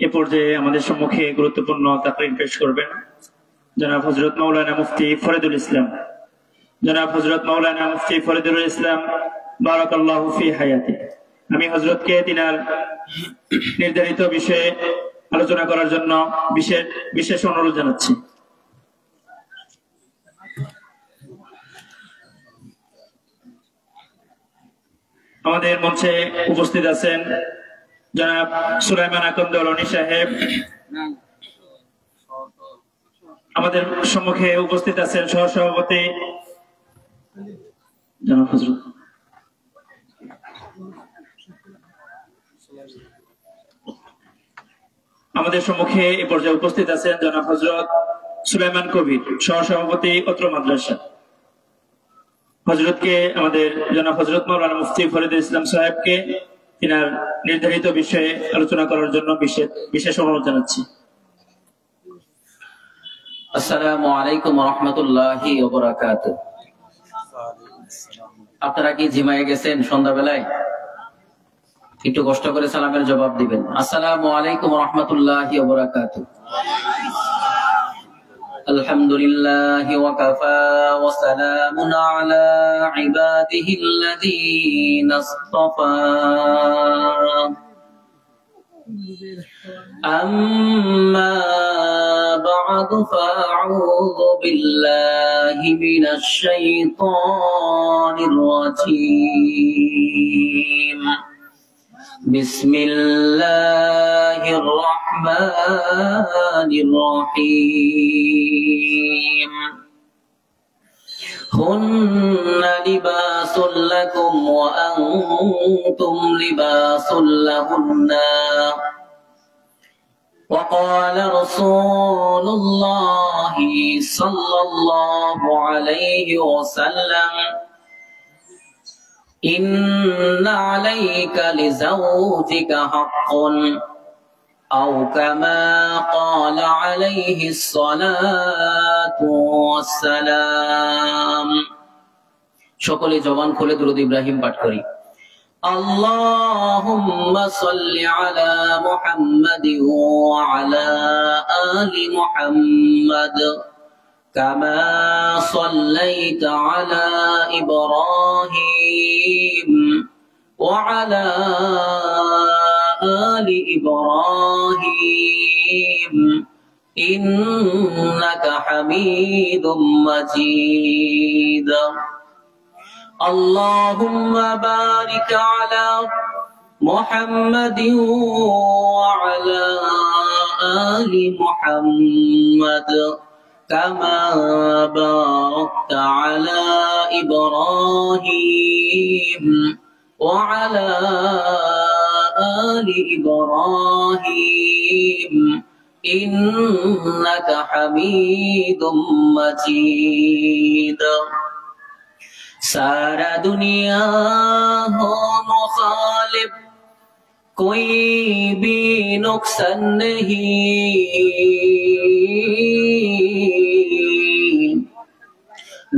এ পর্যায়ে আমাদের সম্মুখে গুরুত্বপূর্ণ তাকরীর পেশ করবেন জনাব হযরত মাওলানা মুফতি ফরিদুল ইসলাম। জনাব হযরত মাওলানা মুফতি ফরিদুল ইসলাম বারাকাল্লাহু ফি হায়াতি। আমি হযরতকে তিনার নির্ধারিত বিষয়ে আলোচনা করার জন্য বিশেষ অনুরোধ জানাচ্ছি। আমাদের মঞ্চে উপস্থিত আছেন জনাব সুলাইমান আকন্দ রনি সাহেব। আমাদের সম্মুখে উপস্থিত আছেন সহসভাপতি জনাব হযরত আমাদের সম্মুখে এই পর্যায়ে উপস্থিত আছেন জনাব হযরত সুলাইমান কবির, সহসভাপতি অত্র মাদ্রাসা। হযরতকে আমাদের জনাব হযরত মাওলানা মুফতি ফরিদুল ইসলাম সাহেবকে তিনার নির্ধারিত বিষয়ে আলোচনা করার জন্য বিশেষ অনুরোধ জানাচ্ছি। আসসালামু আলাইকুম ওয়া রাহমাতুল্লাহি ওয়া বারাকাতুহু। আপনারা কি জিমায়ে গেছেন সন্ধ্যাবেলায়? একটু কষ্ট করে সালামের জবাব দিবেন। আসসালামু আলাইকুম ওয়া রাহমাতুল্লাহি ওয়া বারাকাতুহু। আলহামদুলিল্লাহি ওয়া কাফা ওয়া সালামুন আলা ইবাদিহিল্লাযীনা ইসতাফা। أما بعد فأعوذ بالله من الشيطان الرجيم. بسم الله الرحمن الرحيم. هن لباس لكم وأنتم لباس لهن. وقال رسول الله صلى الله عليه وسلم إن عليك لزوجك حق أو كما قال عليه الصلاة والسلام. সকলে জবান খুলে দুরূদ ইব্রাহিম পাঠ করি। اللهم صل على محمد وعلى آل محمد كما صليت على إبراهيم وعلى آل إبراهيم إنك حميد مجيد. اللهم بارك على محمد وعلى آل محمد كما باركت على إبراهيم وعلى آل إبراهيم إنك حميد مجيد. सारा दुनिया हो मुखालिफ कोई भी नुकसान नहीं,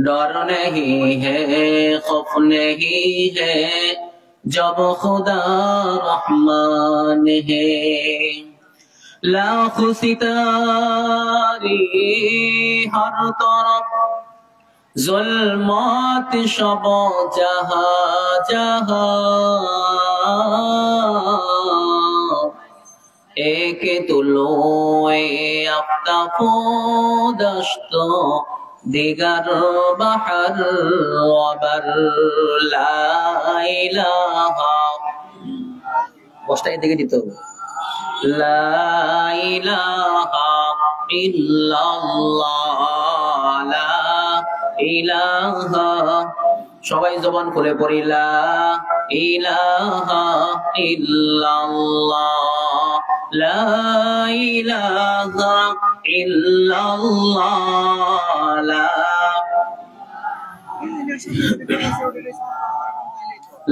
डर नहीं है खौफ नहीं है जब खुदा रहमान है. लाख सितारे हर तरफ जुल्मात शब जहां जहां एक तुलोए आफ्ताबो दश्त दिगर बहर वबर ला इलाहा বস্তায় দিকে দিতে হবে লা ইলাহা ইল্লাল্লাহ লা ইলাহা সবাই জবান খুলে পড়ি লা ইলাহা ইল্লাল্লাহ লা ইলাহা ইল্লাল্লাহ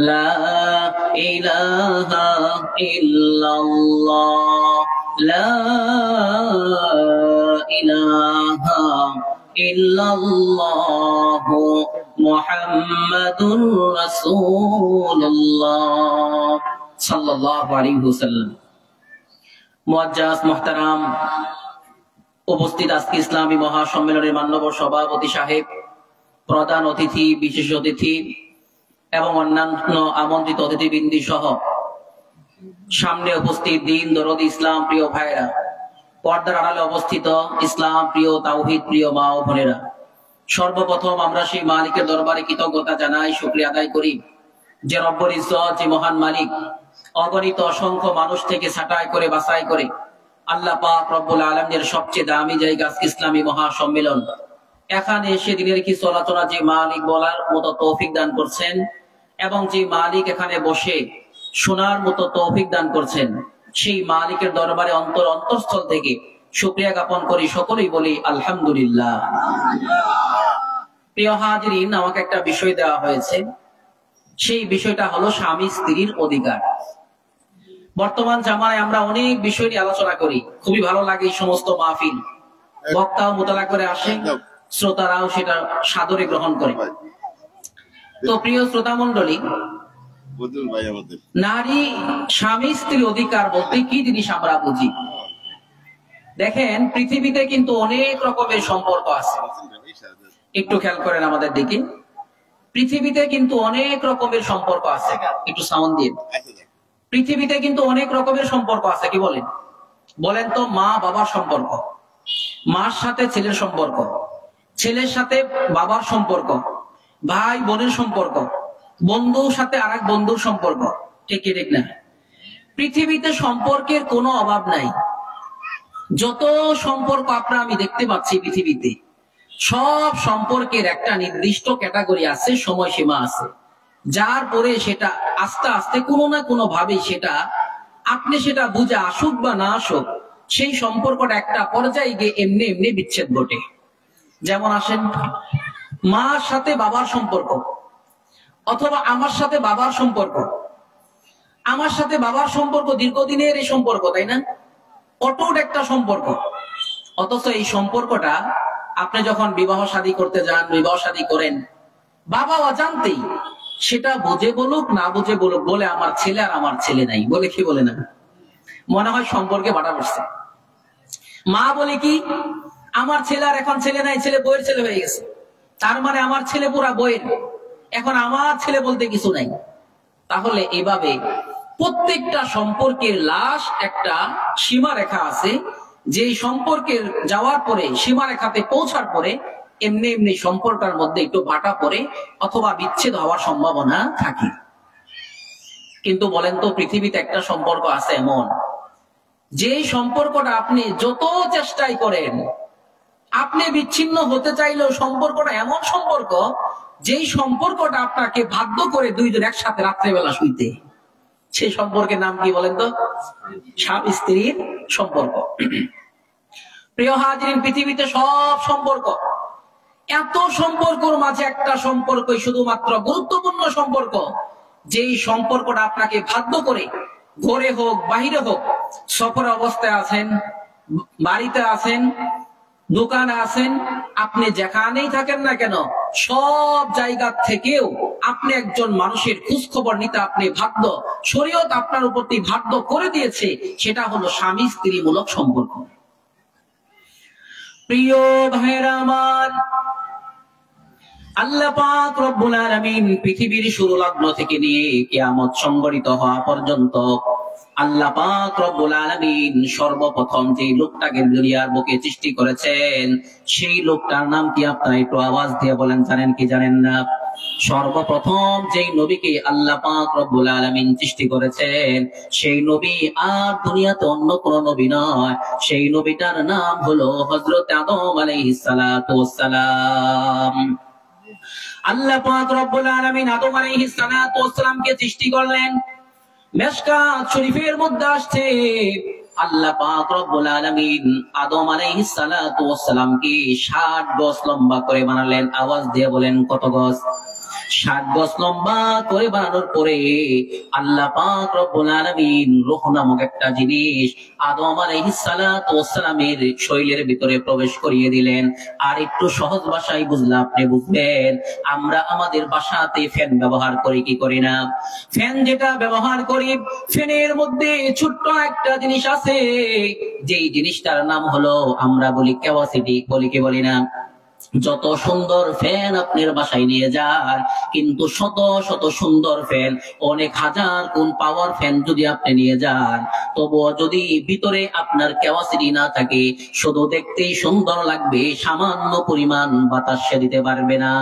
লা ইলাহা ইল্লাল্লাহ লা ইলাহা ইল্লাল্লাহ মুহাম্মাদুর রাসূলুল্লাহ সাল্লাল্লাহু আলাইহি ওয়াসাল্লাম। মুআজ্জাজ মুহতারাম উপস্থিত আজকে ইসলামী মহাসম্মেলনের মাননীয় সভাপতি সাহেব, প্রধান অতিথি, বিশেষ অতিথি এবং অন্যান্য আমন্ত্রিত অতিথিবৃন্দ সহ সামনে উপস্থিত দিন দরদি ইসলাম প্রিয় ভাইরা, পর্দার আড়ালে অবস্থিত ইসলাম প্রিয় তাওহীদ প্রিয় মা ও বোনেরা, সর্বপ্রথম আমরা সেই মালিকের দরবারে কৃতজ্ঞতা জানাই, শুকরিয়া আদায় করি যে রব্বুল ইজ্জত, যে মহান মালিক অগণিত অসংখ্য মানুষ থেকে ছাঁটাই করে বাছাই করে আল্লাহ পাক রব্বুল আলামিনের সবচেয়ে দামি জায়গা ইসলামী মহাসম্মেলন, এখানে এসে দিনের কিছু আলোচনা যে মালিক বলার মতো তৌফিক দান করছেন এবং যে মালিক এখানে বসে শোনার মতো তৌফিক দান করছেন, সেই মালিকের দরবারে অন্তরস্থল থেকে শুকরিয়া জ্ঞাপন করি, সকলেই বলি আলহামদুলিল্লাহ। প্রিয় হাজিরিন, আমাকে একটা বিষয় দেওয়া হয়েছে, সেই বিষয়টা হলো স্বামী স্ত্রীর অধিকার। বর্তমান জামানায় আমরা অনেক বিষয় নিয়ে আলোচনা করি, খুবই ভালো লাগে এই সমস্ত মাহফিল, বক্তাও মোতালা করে আসে, শ্রোতারাও সেটা সাদরে গ্রহণ করে। তো প্রিয় শ্রোতা মন্ডলী, নারী স্বামী স্ত্রীর অধিকার বলতে কি জিনিস আমরা বুঝি? দেখেন, পৃথিবীতে কিন্তু অনেক রকমের সম্পর্ক আছে, একটু খেয়াল করেন আমাদের দিকে। পৃথিবীতে কিন্তু অনেক রকমের সম্পর্ক আছে, একটু সাউন্ড দিন। পৃথিবীতে কিন্তু অনেক রকমের সম্পর্ক আছে, কি বলেন? বলেন তো, মা বাবার সম্পর্ক, মার সাথে ছেলের সম্পর্ক, ছেলের সাথে বাবার সম্পর্ক, ভাই বোনের সম্পর্ক, বন্ধুর সাথে আরেক বন্ধুর সম্পর্ক, ঠিক ঠিক না? পৃথিবীতে সম্পর্কের কোনো অভাব নাই। যত সম্পর্ক আপনারা আমি দেখতে পাচ্ছি পৃথিবীতে, সব সম্পর্কের একটা নির্দিষ্ট ক্যাটাগরি আছে, সময়সীমা আছে, যার পরে সেটা আস্তে আস্তে কোনো না কোনো ভাবে সেটা আপনি সেটা বুঝে আসুক বা না আসুক, সেই সম্পর্কটা একটা পর্যায়ে গিয়ে এমনি এমনি বিচ্ছেদ ঘটে। যেমন আসেন, মার সাথে বাবার সম্পর্ক, অথবা আমার সাথে বাবার সম্পর্ক। আমার সাথে বাবার সম্পর্ক দীর্ঘদিনের এই সম্পর্ক, তাই না? অটুট একটা সম্পর্ক। অথচ এই সম্পর্কটা আপনি যখন বিবাহ শাদী করতে যান, বিবাহ শাদী করেন, বাবা অজান্তেই সেটা বুঝে বলুক না বুঝে বলুক, বলে আমার ছেলে আর আমার ছেলে নাই, বলে কি বলে না? মনে হয় সম্পর্কে বাধা পড়ছে। মা বলে কি, আমার ছেলে আর এখন ছেলে নাই, ছেলে বইয়ের ছেলে হয়ে গেছে, তার মানে আমার ছেলে পুরা বইয়ের, এখন আমার ছেলে বলতে কিছু নাই। তাহলে এভাবে প্রত্যেকটা সম্পর্কের লাশ একটা সীমা রেখা আছে, যে সম্পর্কের যাওয়ার পরে, সীমা রেখাতে পৌঁছার পরে এমনি এমনি সম্পর্কের মধ্যে একটু ভাটা পড়ে অথবা বিচ্ছেদ হওয়ার সম্ভাবনা থাকে। কিন্তু বলেন তো, পৃথিবীতে একটা সম্পর্ক আছে এমন, যে সম্পর্কটা আপনি যত চেষ্টাই করেন, আপনি বিচ্ছিন্ন হতে চাইলেও সম্পর্কটা এমন সম্পর্ক, যেই সম্পর্কটা আপনাকে বাধ্য করে দুইজন একসাথে রাত্রেবেলা শুইতে। সেই সম্পর্কের নাম কি বলেন তো? স্বামী স্ত্রীর সম্পর্ক। প্রিয় হাজিরিন, পৃথিবীতে সব সম্পর্ক, এত সম্পর্কের মাঝে একটা সম্পর্ক শুধুমাত্র গুরুত্বপূর্ণ সম্পর্ক, যেই সম্পর্কটা আপনাকে বাধ্য করে ঘরে হোক বাহিরে হোক, সফর অবস্থায় আছেন, বাড়িতে আছেন, দোকানে আছেন, আপনি যেখানেই থাকেন না কেন, সব জায়গা থেকেও আপনি একজন মানুষের খোঁজ খবর নিতে আপনি বাধ্য, শরীয়ত আপনার উপর বাধ্য করে দিয়েছে, সেটা হলো স্বামী স্ত্রী মূলক সম্পর্ক। প্রিয় ভাইরা আমার, আল্লাহ পাক রব্বুল আলামিন পৃথিবীর শুরু লগ্ন থেকে নিয়ে কিয়ামত সংঘটিত হওয়া পর্যন্ত আল্লাহ পাক রব্বুল আলামিন সর্বপ্রথম যে লোকটাকে দুনিয়ার বুকে সৃষ্টি করেছেন, সেই লোকটার নাম কি? আপনারা একটু আওয়াজ দিয়ে বলেন, জানেন কি জানেন না? সর্বপ্রথম যেই নবীকে আল্লাহ পাক রব্বুল আলামিন সৃষ্টি করেছেন, সেই নবী আর দুনিয়াতে অন্য কোন নবী নয়, সেই নবীটার নাম হলো হযরত আদম আলাইহিস সালাতু ওয়াস সালাম। আল্লাহ পাক রব্বুল আলামিন আদম আলাইহিস সালাতু ওয়াস সালামকে সৃষ্টি করলেন। মিশকাত শরীফের মধ্যে আসছে, আল্লাহ পাক রব্বুল আলামিন আদম আলাইহিস সালাতু ওয়াস সালামকে 60 গজ লম্বা করে বানালেন। আওয়াজ দিয়ে বলেন, কত গজ? 60 গজ লম্বা করে বানানোর পরে আল্লাহ পাক রব্বুল আলামিন রূহ নামক একটা জিনিস আদম আলাইহিস সালাতু ওয়াস সালামের শরীরের ভিতরে প্রবেশ করিয়ে দিলেন। আর একটু সহজ ভাষায় বুঝলে আপনি বুঝবেন, আমরা আমাদের বাসাতে ফ্যান ব্যবহার করি কি করি না? ফ্যান যেটা ব্যবহার করি, ফ্যানের মধ্যে ছোট্ট একটা জিনিস আছে, যেই জিনিসটার নাম হলো আমরা বলি ক্যাপাসিটি, বলি কি বলি না? যত সুন্দর ফ্যান আপনার বাসায় নিয়ে যান, কিন্তু শত শত সুন্দর ফ্যান, অনেক হাজার গুণ পাওয়ার ফ্যান যদি আপনি নিয়ে যান, তবুও যদি ভিতরে আপনার ক্যাপাসিটি না থাকে, শুধু দেখতেই সুন্দর লাগবে, সামান্য পরিমাণ বাতাস সে দিতে পারবে না।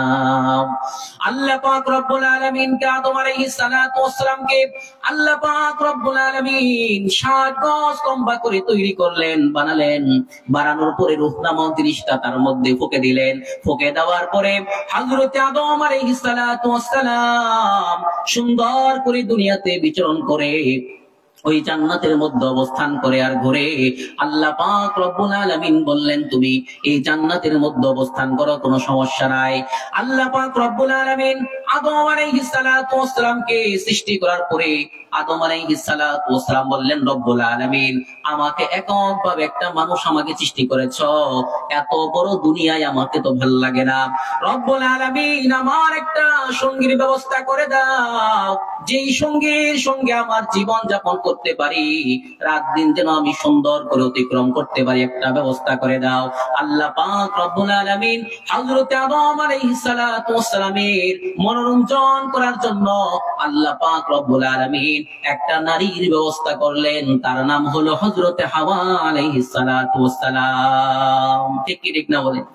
আল্লাহ পাক রব্বুল আলামিন কে আদম আলাইহিস সালাতু ওয়াস সালামকে আল্লাহ পাক রব্বুল আলামিন 60 গজ লম্বা করে তৈরি করলেন, বানালেন। বানানোর পরে রূহ নামক জিনিসটা তার মধ্যে ফুঁকে দিলেন। ফুঁকে দেওয়ার পরে হযরত আদম আলাইহিস সালাতু ওয়াস সালাম সুন্দর করে দুনিয়াতে বিচরণ করে ওই জান্নাতের মধ্যে অবস্থান করে আর ঘুরে আল্লাহ পাক রব্বুল আলামিন বললেন, তুমি এই জান্নাতের মধ্যে অবস্থান করো, কোনো সমস্যা নাই। আল্লাহ পাক রব্বুল আলামিন আদম আলাইহিস সালাতু ওয়াস সালামকে সৃষ্টি করার পরে আদম আলাইহিস সালাতু ওয়াস সালাম বললেন, রব্বুল আলামিন আমাকে এককভাবে একটা মানুষ আমাকে সৃষ্টি করেছো, এত বড় দুনিয়ায় আমাকে তো ভালো লাগে না। রব্বুল আলামিন আমার একটা সঙ্গীর ব্যবস্থা করে দাও, যেই সঙ্গীর সঙ্গে আমার জীবন যাপন করতে পারি, রাত দিন যেন আমি সুন্দর করে অতিক্রম করতে পারি, একটা ব্যবস্থা করে দাও। আল্লাহ পাক রব্বুল আলামিন হযরত আদম আলাইহিস সালাতু ওয়াস সালামের মনোরঞ্জন করার জন্য আল্লাহ পাক রব্বুল আলামিন একটা নারীর ব্যবস্থা করলেন, তার নাম হলো হযরত হাওয়া আলাইহিস সালাতু ওয়াস সালাম। ঠিক কি ঠিক না বলেন?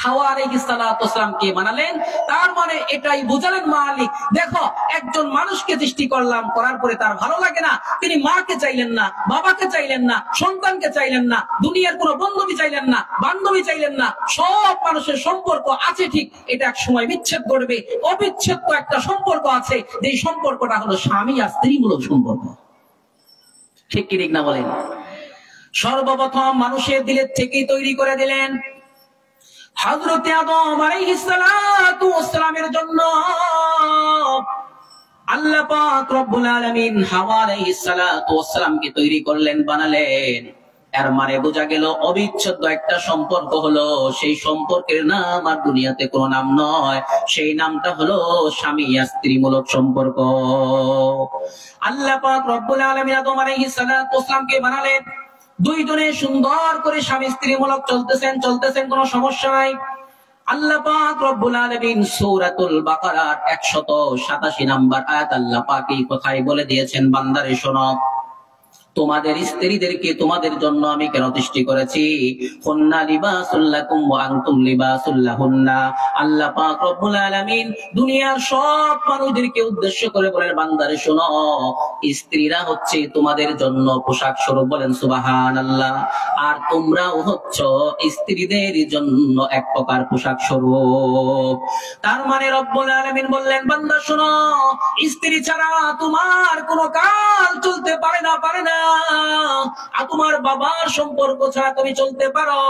হাওয়া আলাইহিস সালাতু ওয়াস সালামকে বানালেন, তার মানে এটাই বুঝালেন মালিক, দেখো একজন মানুষকে সৃষ্টি করলাম, করার পরে তার ভালো লাগে না, তিনি মাকে চাইলেন না, বাবাকে চাইলেন না, সন্তানকে চাইলেন না, দুনিয়ার কোনো বন্ধুকে চাইলেন না, বান্ধবী চাইলেন না। সব মানুষের সম্পর্ক আছে ঠিক, এটা এক সময় বিচ্ছেদ করবে, অবিচ্ছেদ্য একটা সম্পর্ক আছে, যেই সম্পর্কটা হলো স্বামী আর স্ত্রী মূলক সম্পর্ক। ঠিক কি ঠিক না বলেন? সর্বপ্রথম মানুষের দিলের থেকেই তৈরি করে দিলেন হযরত আদম আলাইহিস সালাতু ওয়াস সালামের জন্য আল্লাহ পাক রব্বুল আলামিন হাওয়া আলাইহিস সালাতু ওয়াস সালামকে তৈরি করলেন, বানালেন। এর মানে বোঝা গেল অবিচ্ছেদ্য একটা সম্পর্ক হলো, সেই সম্পর্কের নাম আর দুনিয়াতে কোনো নাম নয়, সেই নামটা হলো স্বামী আর স্ত্রী মূলক সম্পর্ক। আল্লাহ পাক রব্বুল আলামিন আদম আলাইহিস সালাতু ওয়াস সালামকে বানালেন, দুইজনে সুন্দর করে স্বামী স্ত্রী মূলক চলতেছেন, কোনো সমস্যা নাই। আল্লাহ পাক রব্বুল আলামিন সূরাতুল বাকারার 187 নম্বর আয়াত আল্লাহ পাক এই কথাই বলে দিয়েছেন, বান্দারে শোনো, তোমাদের স্ত্রীদেরকে তোমাদের জন্য আমি কেন সৃষ্টি করেছি, হুন্না লিবাসুল লাকুম ওয়া আনতুম লিবাসুল লাহুন্না। আল্লাহ পাক রব্বুল আলামিন দুনিয়ার সব মানুষদেরকে উদ্দেশ্য করে বলেন, বান্দারে শোনো, স্ত্রীরা হচ্ছে তোমাদের জন্য পোশাক স্বরূপ, বলেন সুবহানাল্লাহ, আর তোমরাও হচ্ছো স্ত্রীদের জন্য এক প্রকার পোশাক স্বরূপ। তার মানে রব্বুল আলামিন বললেন, বান্দা শোনো, স্ত্রী ছাড়া তোমার কোনো কাল চলতে পারে না, তোমার বাবার সম্পর্ক ছাড়া তুমি চলতে পারো,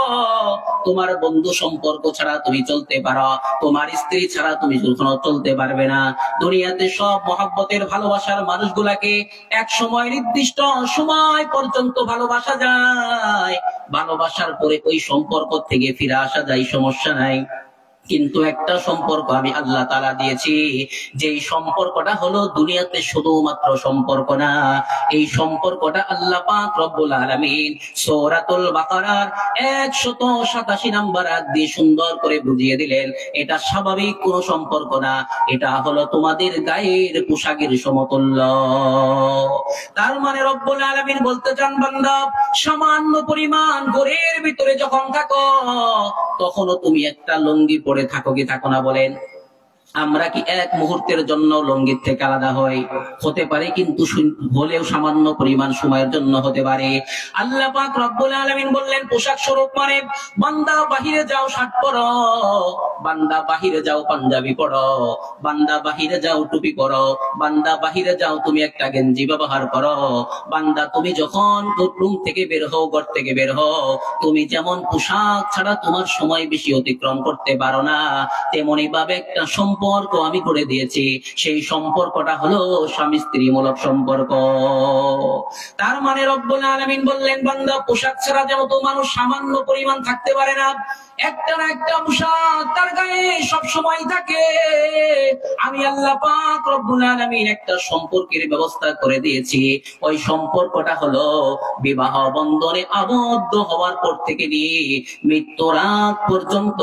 তোমার বন্ধু সম্পর্ক ছাড়া তুমি চলতে পারো, তোমার স্ত্রী ছাড়া তুমি কখনো চলতে পারবে না। দুনিয়াতে সব মহব্বতের ভালোবাসার মানুষগুলাকে এক সময় নির্দিষ্ট সময় পর্যন্ত ভালোবাসা যায়, ভালোবাসার পরে ওই সম্পর্ক থেকে ফিরে আসা যায়, সমস্যা নাই। কিন্তু একটা সম্পর্ক আমি আল্লাহ তাআলা দিয়েছি, যেই সম্পর্কটা হলো দুনিয়াতে শুধুমাত্র সম্পর্ক না, এই সম্পর্কটা আল্লাহ পাক রব্বুল আলামিন সূরাতুল বাকারার 187 নম্বর আয়াত দিয়ে সুন্দর করে বুঝিয়ে দিলেন, এটা স্বাভাবিক কোনো সম্পর্ক না, এটা হলো তোমাদের গায়ের পোশাকের সমতুল্য। তার মানে রব্বুল আলামিন বলতে চান, বান্দা সামান্য পরিমাণ ঘরের ভিতরে যখন থাকো, তখনও তুমি একটা লুঙ্গি পরে থাকো কি থাকো না বলেন? আমরা কি এক মুহূর্তের জন্য লঙ্গির থেকে আলাদা হতে পারে, কিন্তু হলেও সামান্য পরিমাণ সময়ের জন্য হতে পারে। আল্লাহ পাক রব্বুল আলামিন বললেন, পোশাক স্বরূপ মানে বান্দা বাহিরে যাও শার্ট পরো, বান্দা বাহিরে যাও পাঞ্জাবি পরো, বান্দা বাহিরে যাও টুপি পরো, বান্দা বাহিরে যাও তুমি একটা গেঞ্জি ব্যবহার করো, বান্দা তুমি যখন রুম থেকে বের হও, ঘর থেকে বের হও, তুমি যেমন পোশাক ছাড়া তোমার সময় বেশি অতিক্রম করতে পারো না, তেমনি ভাবে একটা সম্পর্ক সম্পর্ক আমি করে দিয়েছি, সেই সম্পর্কটা হলো স্বামী স্ত্রী মূলক সম্পর্ক। তার মানে রব্বুল আলামিন বললেন, বান্দা পোশাক ছাড়া যেন তো মানুষ সামান্য পরিমাণ থাকতে পারে না, একটা না একটা পোশাক তার গায়ে সব সময় থাকে। আমি আল্লাহ পাক রব্বুল আলামিন একটা সম্পর্কের ব্যবস্থা করে দিয়েছি। ওই সম্পর্কটা হলো বিবাহ বন্ধনে আবদ্ধ হওয়ার পর থেকে নিয়ে মৃত্যুর আগ পর্যন্ত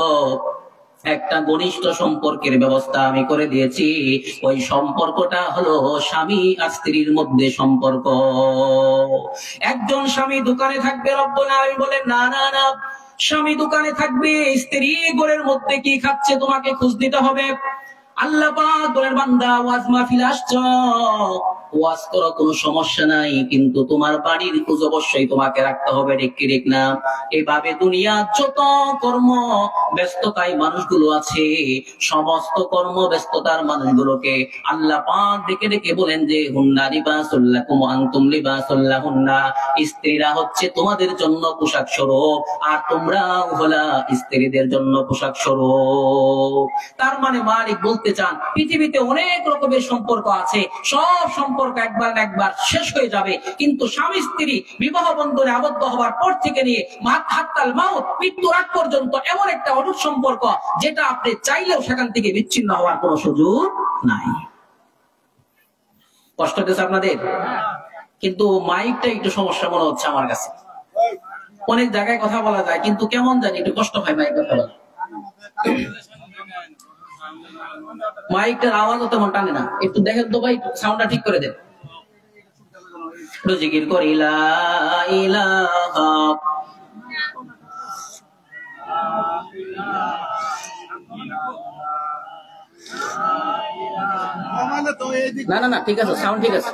একটা ঘনিষ্ঠ সম্পর্কের ব্যবস্থা আমি করে দিয়েছি। ওই সম্পর্কটা হলো স্বামী আর স্ত্রীর মধ্যে সম্পর্ক। একজন স্বামী দোকানে থাকবে, রব্বুল আলামিন বলেন না না না, স্বামী দোকানে থাকবে, স্ত্রী ঘরের মধ্যে কি খাচ্ছে তোমাকে খোঁজ দিতে হবে। আল্লাহ পাক বলেন, বান্দা ওয়াজ মাহফিল আসছো, ওয়াজ করো, কোনো সমস্যা নাই, কিন্তু তোমার বাড়ির খোঁজ অবশ্যই তোমাকে রাখতে হবে, ঠিক না? এভাবে দুনিয়া যত কর্ম ব্যস্ততায় মানুষগুলো আছে, সমস্ত কর্ম ব্যস্ততার মানুষগুলোকে আল্লাহ পাক ডেকে ডেকে বলেন যে হুন্না লিবাসুল লাকুম ওয়া আনতুম লিবাসুল লাহুন্না, স্ত্রীরা হচ্ছে তোমাদের জন্য পোশাক স্বরূপ আর তোমরাও হলা স্ত্রীদের জন্য পোশাক স্বরূপ। তার মানে মালিক বলতে চান পৃথিবীতে অনেক রকমের সম্পর্ক আছে, সব সম্পর্ক একবার না একবার শেষ হয়ে যাবে, কিন্তু স্বামী স্ত্রী বিবাহ বন্ধনে আবদ্ধ হওয়ার পর থেকে নিয়ে হাত্তাল মাউত, মৃত্যুর আগ পর্যন্ত এমন একটা অটুট সম্পর্ক যেটা আপনি চাইলেও সেখান থেকে বিচ্ছিন্ন হওয়ার কোনো সুযোগ নাই। কষ্ট হচ্ছে আপনাদের? কিন্তু মাইকটা একটু সমস্যা মনে হচ্ছে আমার কাছে। অনেক জায়গায় কথা বলা যায়, কিন্তু কেমন জানি একটু কষ্ট হয় মাইক কথা বলা। মাইকটার আওয়াজও তেমন টানে না, একটু দেখেন তো ভাই, সাউন্ডটা ঠিক করে দেন। জিকির করি লা ইলাহা না না না, ঠিক আছে, সাউন্ড ঠিক আছে।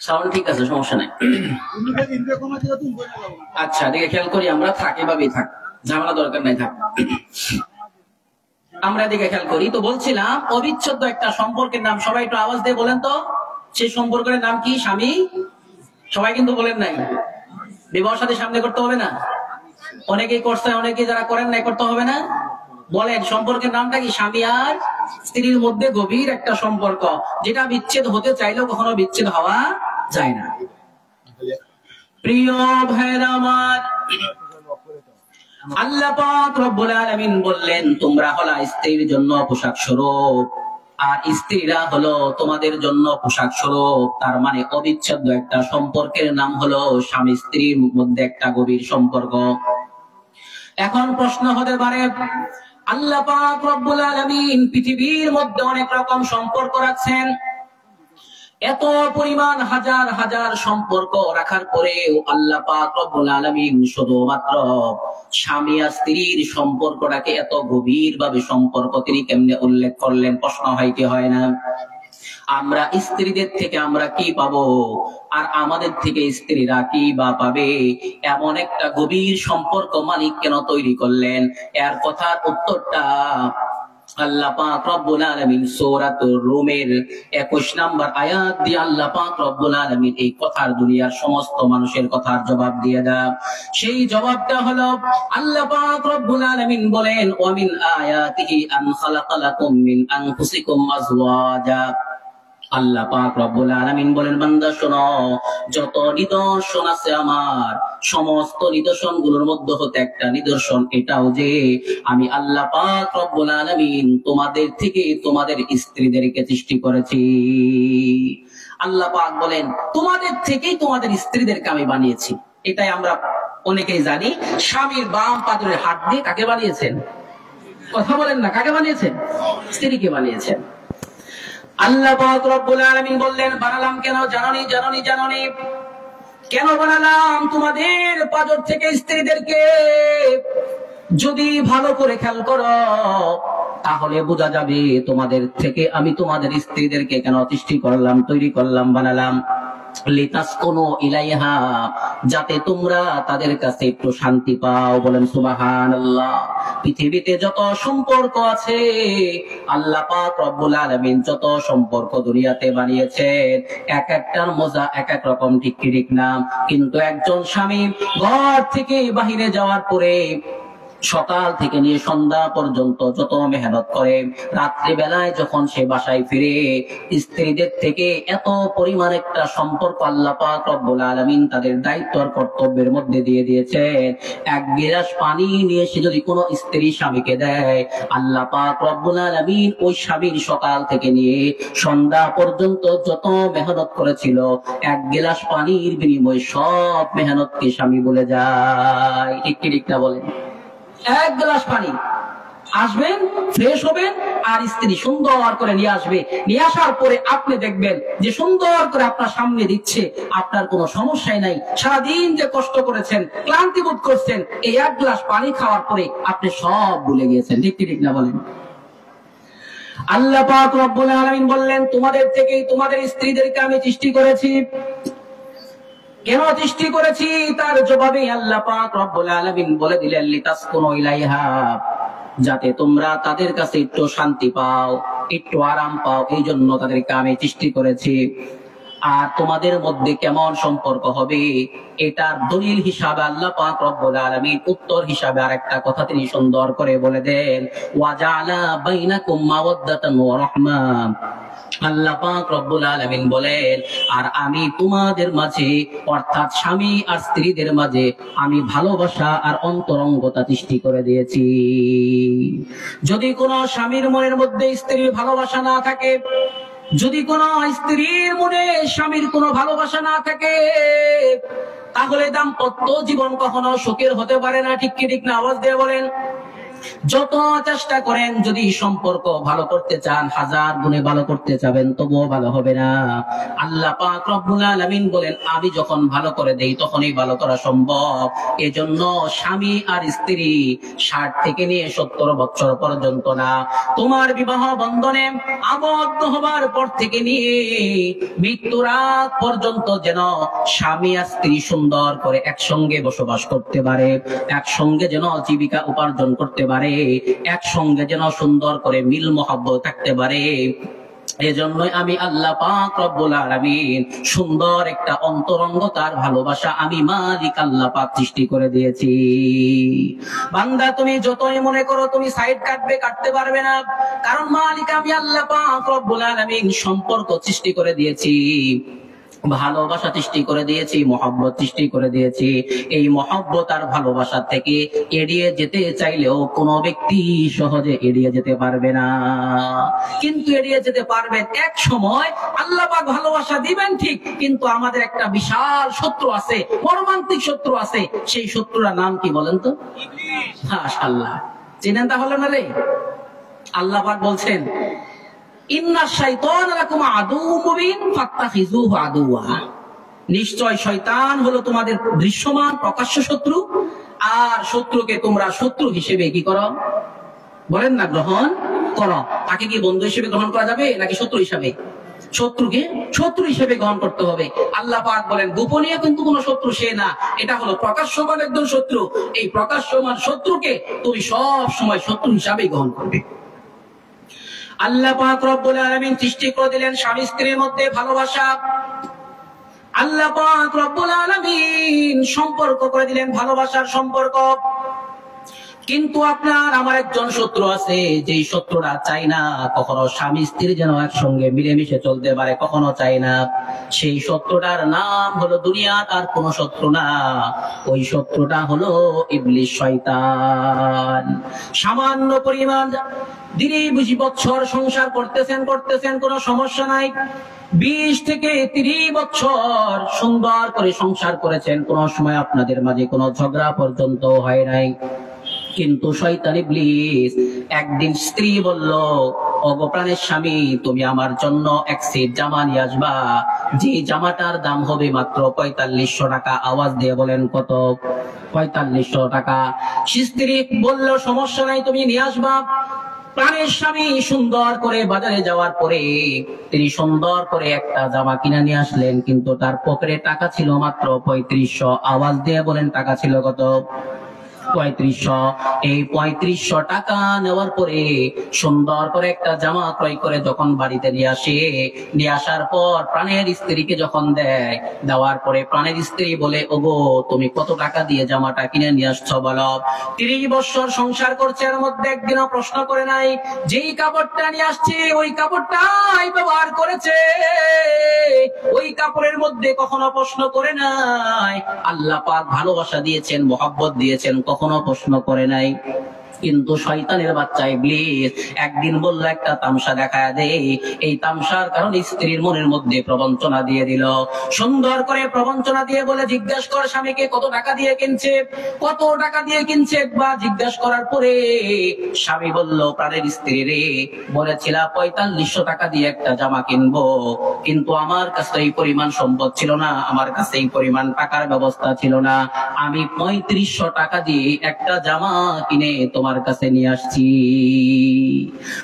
সাউন্ড ঠিক আছে, সমস্যা নাই। আচ্ছা, দিকে খেয়াল করি, আমরা থাকি ভাবেই থাক, ঝামেলা দরকার নাই, থাক আমরা দিকে খেয়াল করি। তো বলছিলাম অবিচ্ছেদ্য একটা সম্পর্কের নাম, সবাই একটু আওয়াজ দিয়ে বলেন তো, সেই সম্পর্কের নাম কি? স্বামী। সবাই কিন্তু বলেন নাই। বিবাহ সাথে সামনে করতে হবে না? অনেকেই করছে, অনেকে যারা করেন নাই করতে হবে না? বলেন সম্পর্কের নামটা কি? স্বামী আর স্ত্রীর মধ্যে গভীর একটা সম্পর্ক, যেটা বিচ্ছেদ হতে চাইলেও কখনো বিচ্ছেদ হওয়া যায় না। প্রিয় ভাইরা আমার, আল্লাহ পাক রব্বুল আলামিন বললেন তোমরা হলা স্ত্রীর জন্য পোশাক স্বরূপ আর স্ত্রীরা হলো তোমাদের জন্য পোশাক স্বরূপ। তার মানে অবিচ্ছেদ্য একটা সম্পর্কের নাম হলো স্বামী স্ত্রীর মধ্যে একটা গভীর সম্পর্ক। এখন প্রশ্ন হতে পারে, আল্লাহ পাক রব্বুল আলামিন পৃথিবীর মধ্যে অনেক রকম সম্পর্ক রাখছেন, এত পরিমাণ হাজার হাজার সম্পর্ক রাখার পরেও আল্লাহ পাক রব্বুল আলামিন শুধুমাত্র স্বামী আর স্ত্রীর সম্পর্কটাকে এত গভীর ভাবে সম্পর্ক তিনি কেমনে উল্লেখ করলেন? প্রশ্ন হয় কি হয় না? আমরা স্ত্রীদের থেকে আমরা কি পাবো আর আমাদের থেকে স্ত্রীরা কি বা পাবে? এমন একটা গভীর সম্পর্ক মালিক কেন তৈরি করলেন? এর কথার উত্তরটা আল্লাহ পাক রব্বুল আলামিন সূরাতুর রুমের 21 নম্বর আয়াত দিয়ে আল্লাহ পাক রব্বুল আলামিন এই কথার দুনিয়ার সমস্ত মানুষের কথার জবাব দিয়ে দেন। সেই জবাবটা হলো আল্লাহ পাক রব্বুল আলামিন বলেন, ওয়া মিন আয়াতিহি আন খালাকা লাকুম মিন আনফুসিকুম আজওয়াজা। আল্লাহ পাক রব্বুল আলামিন বলেন, বান্দা শোনো, যত নিদর্শন আছে আমার, সমস্ত নিদর্শন গুলোর মধ্যে হতে একটা নিদর্শন এটাও যে আমি আল্লাহ পাক রব্বুল আলামিন তোমাদের থেকে তোমাদের স্ত্রীদেরকে সৃষ্টি করেছি। আল্লাহ পাক বলেন তোমাদের থেকেই তোমাদের স্ত্রীদেরকে আমি বানিয়েছি। এটাই আমরা অনেকেই জানি। স্বামীর বাম পাদরের হাত দিয়ে কাকে বানিয়েছেন? কথা বলেন না, কাকে বানিয়েছেন? স্ত্রীকে বানিয়েছেন। আল্লাহ পাক রব্বুল আলামিন বললেন, বানালাম কেন জাননি? জাননি জাননি কেন বানালাম তোমাদের পাঁজর থেকে স্ত্রীদেরকে? যদি ভালো করে খেয়াল করো তাহলে বোঝা যাবে তোমাদের থেকে আমি তোমাদের স্ত্রীদেরকে কেন সৃষ্টি করলাম, তৈরি করলাম, বানালাম। লিতাসকুনু ইলাইহা, যাতে তোমরা তাদের কাছে একটু শান্তি পাও। বলেন সুবহানাল্লাহ। পৃথিবীতে যত সম্পর্ক আছে, আল্লাহ পাক রব্বুল আলামিন যত সম্পর্ক দুনিয়াতে বানিয়েছেন, এক একটার মজা এক এক রকম, ঠিক ঠিক না? কিন্তু একজন স্বামী ঘর থেকে বাহিরে যাওয়ার পরে সকাল থেকে নিয়ে সন্ধ্যা পর্যন্ত যত মেহনত করে, রাত্রি বেলায় যখন সে বাসায় ফিরে, স্ত্রীদের থেকে এত পরিমাণ একটা সম্পর্ক আল্লাহ পাক রব্বুল আলামিন তাদের দায়িত্ব আর কর্তব্যের মধ্যে দিয়ে দিয়েছেন। এক গিলাস পানি নিয়ে সে যদি কোনো স্ত্রী স্বামীকে দেয়, আল্লাহ পাক রব্বুল আলামিন ওই স্বামীর সকাল থেকে নিয়ে সন্ধ্যা পর্যন্ত যত মেহনত করেছিল, এক গিলাস পানির বিনিময়ে সব মেহনতকে স্বামী বলে যায়। ঠিক ঠিক না বলেন? এক গ্লাস পানি আসবেন, ফ্রেশ হবেন, আর স্ত্রী সুন্দর করে নিয়ে আসবে। নিয়ে আসার পরে আপনি দেখবেন যে সুন্দর করে আপনার সামনে দিচ্ছে, আপনার কোনো সমস্যাই নাই। সারাদিন যে কষ্ট করেছেন, ক্লান্তি বোধ করছেন, এই এক গ্লাস পানি খাওয়ার পরে আপনি সব ভুলে গিয়েছেন। ঠিক ঠিক না বলেন? আল্লাহ পাক রব্বুল আলামিন বললেন, তোমাদের থেকেই তোমাদের স্ত্রীদেরকে আমি সৃষ্টি করেছি। কেন সৃষ্টি করেছি তার জবাবে আল্লাহ পাক রব্বুল আলামিন বলে দিলেন, লিতাসকুনু ইলাইহা, যাতে তোমরা তাদের কাছে একটু শান্তি পাও, একটু আরাম পাও, এই জন্য তাদেরকে আমি সৃষ্টি করেছি। আর তোমাদের মধ্যে কেমন সম্পর্ক হবে, এটার দলিল হিসাবে আল্লাহ পাক রব্বুল আলামিন উত্তর হিসাবে আরেকটা কথা তিনি সুন্দর করে বলে দেন, ওয়া জাআলা বাইনাকুম মাওয়াদ্দাতান ওয়া রাহমা। আল্লাহ পাক রব্বুল আলামিন বলেন, আর আমি তোমাদের মাঝে, অর্থাৎ স্বামী আর স্ত্রীদের মাঝে আমি ভালোবাসা আর অন্তরঙ্গতা সৃষ্টি করে দিয়েছি। যদি কোনো স্বামীর মনের মধ্যে স্ত্রীর ভালোবাসা না থাকে, যদি কোন স্ত্রীর মনে স্বামীর কোনো ভালোবাসা না থাকে, তাহলে দাম্পত্য জীবন কখনো সুখের হতে পারে না। ঠিক কি ঠিক না? আওয়াজ দিয়ে বলেন। যত চেষ্টা করেন, যদি সম্পর্ক ভালো করতে চান, হাজার গুণে ভালো করতে চাবেন, তবুও ভালো হবে না। আল্লাহ পাক রব্বুল আলামিন বলেন, আমি যখন ভালো করে দেই তখনই ভালো করা সম্ভব। এজন্য স্বামী আর স্ত্রী 60 থেকে নিয়ে 70 বছর পর্যন্ত না, তোমার বিবাহ বন্ধনে আবদ্ধ হবার পর থেকে নিয়ে মৃত্যুর আগ পর্যন্ত যেন স্বামী আর স্ত্রী সুন্দর করে একসঙ্গে বসবাস করতে পারে, একসঙ্গে যেন জীবিকা উপার্জন করতে পারে, একসঙ্গে যেন সুন্দর করে মিল মহব্বত থাকতে পারে। এজন্যই আমি আল্লাহ পাক রব্বুল আলামিন সুন্দর একটা অন্তরঙ্গতার ভালোবাসা আমি মালিক আল্লাহ পাক সৃষ্টি করে দিয়েছি। বান্দা, তুমি যতই মনে করো তুমি সাইড কাটবে, কাটতে পারবে না, কারণ মালিক আমি আল্লাহ পাক রব্বুল আলামিন সম্পর্ক সৃষ্টি করে দিয়েছি, ভালোবাসা সৃষ্টি করে দিয়েছি, মহব্বত সৃষ্টি করে দিয়েছি। এই মহব্বত আর ভালোবাসা থেকে এড়িয়ে যেতে চাইলেও কোনো ব্যক্তি সহজে এড়িয়ে যেতে পারবে না। কিন্তু এড়িয়ে যেতে পারবেন এক সময়, আল্লাহ পাক ভালোবাসা দিবেন ঠিক, কিন্তু আমাদের একটা বিশাল শত্রু আছে, মর্মান্তিক শত্রু আছে। সেই শত্রুর নাম কি বলেন তো? মাশাআল্লাহ, চিনেন তাহলে না রে? আল্লাহ পাক বলছেন, নিশ্চয় শয়তান হলো তোমাদের দৃশ্যমান প্রকাশ্য শত্রু, আর শত্রুকে তোমরা শত্রু হিসেবে কি করো? বলেন না, গ্রহণ করো। তাকে কি বন্ধু হিসেবে গ্রহণ করা যাবে নাকি শত্রু হিসেবে? শত্রুকে শত্রু হিসেবে গ্রহণ করতে হবে। আল্লাহ পাক বলেন, গোপনীয় কিন্তু কোন শত্রু সে না, এটা হলো প্রকাশ্যমান একজন শত্রু। এই প্রকাশ্যমান শত্রুকে তুমি সব সময় শত্রু হিসাবে গ্রহণ করবে। আল্লাহ পাক রব্বুল আলামিন সৃষ্টি করে দিলেন স্বামী স্ত্রীর মধ্যে ভালোবাসা। আল্লাহ পাক রব্বুল আলামিন সম্পর্ক করে দিলেন ভালোবাসার সম্পর্ক। কিন্তু আপনার আমার একজন শত্রু আছে, যেই শত্রুরা চাই না কখনো স্বামী স্ত্রী যেন একসঙ্গে মিলেমিশে চলতে পারে, কখনো চাই না। সেই শত্রুটার নাম হলো দুনিয়া, তার কোনো শত্রু না। ওই শত্রুটা হলো ইবলিস, শয়তান। সামান্য পরিমাণ দিনে 20 বছর সংসার করতেছেন কোনো সমস্যা নাই, 20 থেকে 30 বছর সুন্দর করে সংসার করেছেন, কোন সময় আপনাদের মাঝে কোনো ঝগড়া পর্যন্ত হয় নাই। কিন্তু শয়তান ইবলিস একদিন স্ত্রী বলল, ওগো প্রাণের স্বামী, তুমি আমার জন্য এক সেট জামা নিয়ে আসবা, যে জামাটার দাম হবে মাত্র 4500 টাকা। আওয়াজ দিয়ে বলেন কত? 4500 টাকা। স্ত্রী বলল, সমস্যা নাই, তুমি নিয়ে আসবা। প্রাণের স্বামী সুন্দর করে বাজারে যাওয়ার পরে তিনি সুন্দর করে একটা জামা কিনে নিয়ে আসলেন, কিন্তু তার পকেটে টাকা ছিল মাত্র 3500। আওয়াজ দিয়ে বলেন টাকা ছিল কত? 3500। এই 3500 টাকা নেওয়ার পরে সুন্দর করে একটা জামা ক্রয় করে যখন বাড়িতে নিয়ে আসে, নিয়ে আসার পর প্রাণের স্ত্রীকে যখন দেয়, দেওয়ার পরে প্রাণের স্ত্রী বলে, ওগো তুমি কত টাকা দিয়ে জামাটা কিনে নিয়ে আসছো বলো? 30 বছর সংসার করছে, এর মধ্যে একদিনও প্রশ্ন করে নাই যেই কাপড়টা নিয়ে আসছে ওই কাপড়টাই ব্যবহার করেছে, ওই কাপড়ের মধ্যে কখনো প্রশ্ন করে নাই। আল্লাহ পাক ভালোবাসা দিয়েছেন, মহব্বত দিয়েছেন, কখনো প্রশ্ন করে নাই। কিন্তু শয়তানের বাচ্চা ইবলিস একদিন বলল একটা তামসা দেখায় দে। এই তামসার কারণে স্ত্রীর মনের মধ্যে প্রবঞ্চনা দিয়ে দিল। সুন্দর করে প্রবঞ্চনা দিয়ে বলে, জিজ্ঞাসা কর স্বামীকে কত টাকা দিয়ে কিনছে, কত টাকা দিয়ে কিনছে। একবার জিজ্ঞাসা করার পরে স্বামী বলল, প্রাণের স্ত্রী রে, বলেছিলাম 4500 টাকা দিয়ে একটা জামা কিনবো, কিন্তু আমার কাছে এই পরিমাণ সম্পদ ছিল না, আমার কাছে এই পরিমাণ টাকার ব্যবস্থা ছিল না, আমি 3500 টাকা দিয়ে একটা জামা কিনে তোমার কাছে নিয়ে আসছি।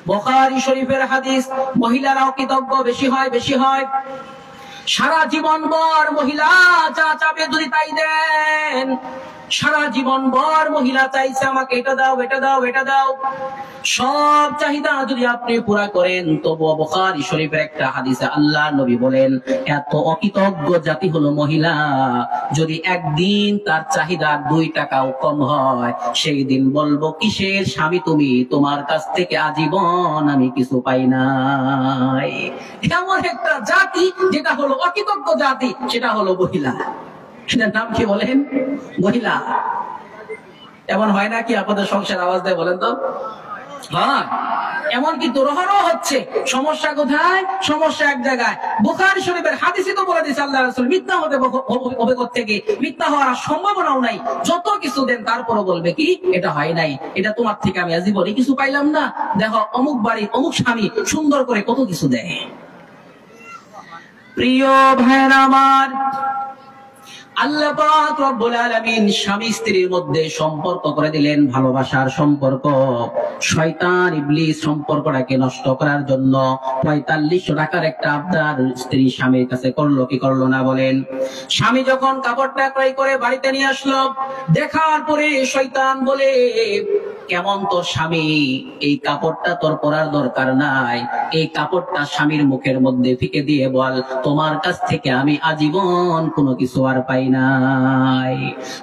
বুখারী শরীফের হাদিস। মহিলারাও কৃতজ্ঞ বেশি হয়, বেশি হয়। সারা জীবন ভর মহিলা যা চাবে যদি তাই দেন। সারা জীবন ভর মহিলা চাইছে আমাকে এটা দাও, এটা দাও, এটা দাও, সব চাহিদা যদি আপনি পুরা করেন, তবুও বুখারী শরীফের একটা হাদিসে আল্লাহ নবী বলেন, এত অকৃতজ্ঞ জাতি হলো মহিলা, যদি একদিন তার চাহিদা 2 টাকাও কম হয়, সেই দিন বলবো, কিসের স্বামী তুমি, তোমার কাছ থেকে আজীবন আমি কিছু পাই নাই। এমন একটা জাতি যেটা হলো অকৃতজ্ঞ জাতি, সেটা হলো মহিলা। সেটার নাম কি বলেন? মহিলা। এমন হয় না কি আপনাদের সংসার? আওয়াজ দেয় বলেন তো। হ্যাঁ, এমন কি দুরহরও হচ্ছে। সমস্যা কোথায়? সমস্যা এক জায়গায়। বুখারী শরীফের হাদিসে তো বলে দিয়েছে আল্লাহ রাসূল মিথ্যা হতে হবে থেকে, মিথ্যা হওয়ার সম্ভাবনাও নাই। যত কিছু দেন তারপরও বলবে কি, এটা হয় নাই, এটা তোমার থেকে আমি আজীবনে কিছু পাইলাম না। দেখো অমুক বাড়ি অমুক স্বামী সুন্দর করে কত কিছু দেয়। প্রিয় ভাইরা আমার, আল্লাহ পাক রব্বুল আলামিন স্বামী স্ত্রীর মধ্যে সম্পর্ক করে দিলেন ভালোবাসার সম্পর্ক। শয়তান ইবলিস সম্পর্কটাকে নষ্ট করার জন্য 4500 টাকার একটা আবদার স্ত্রী স্বামীর কাছে করলো কি করলো না বলেন? স্বামী যখন কাপড়টা ক্রয় করে বাড়িতে নিয়ে আসলো, দেখার পরে শয়তান বলে, কেমন তোর স্বামী, এই কাপড়টা তোর পরার দরকার নাই, এই কাপড়টা স্বামীর মুখের মধ্যে ফিকে দিয়ে বল, তোমার কাছ থেকে আমি আজীবন কোনো কিছু আর পাই নাই।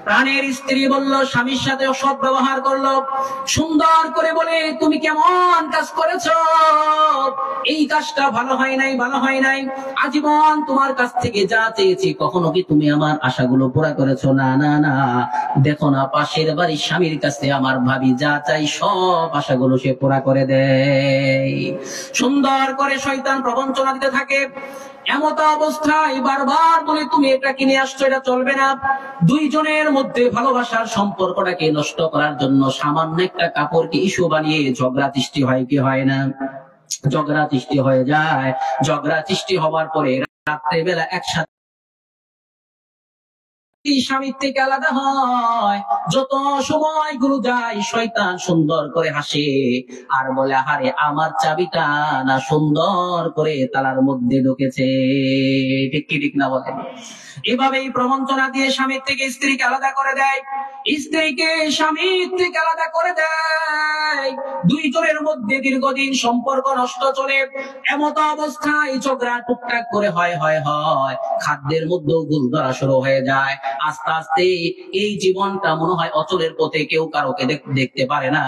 প্রাণের স্ত্রী বলল, স্বামীর সাথে অসৎ ব্যবহার করলো, সুন্দর করে বলে, তুমি কেমন কাজ করেছো, এই কাজটা ভালো হয় নাই, ভালো হয় নাই, আজীবন তোমার কাছ থেকে যা চেয়েছি কখনো কি তুমি আমার আশাগুলো পুরা করেছো? না না না, দেখো না পাশের বাড়ির স্বামীর কাছে আমার ভাবি যা চাই সব আশাগুলো সে পুরা করে দেয়। সুন্দর করে শয়তান প্রবঞ্চনা দিতে থাকে। এমত অবস্থায় বারবার বলে, তুমি এটা কিনে আসছো, এটা চলবে না। দুইজনের মধ্যে ভালোবাসার সম্পর্কটাকে নষ্ট করার জন্য সামান্য একটা কাপড়কে ইস্যু বানিয়ে ঝগড়া সৃষ্টি হয় কি হয় না? ঝগড়া সৃষ্টি হয়ে যায়। ঝগড়া সৃষ্টি হওয়ার পরে রাত্রেবেলা একসাথে স্বামীর থেকে আলাদা হয়। যত সময় গুলো যায় শয়তান সুন্দর করে হাসে আর বলে, আরে আমার চাবিটা না সুন্দর করে তালার মধ্যে ঢুকেছে। ঠিক কি ঠিক না বলেন? এভাবেই প্রবঞ্চনা দিয়ে স্বামীর থেকে স্ত্রীকে আলাদা করে দেয়, স্ত্রীকে স্বামীর থেকে আলাদা করে দেয়। দুইজনের মধ্যে দীর্ঘদিন সম্পর্ক নষ্ট চলে। এমত অবস্থায় ঝগড়া টুকটাক করে হয়, খাদ্যের মধ্যেও ভুল ধরা শুরু হয়ে যায়। আস্তে আস্তে এই জীবনটা মনে হয় অচলের পথে, কেউ কারোকে দেখতে পারে না,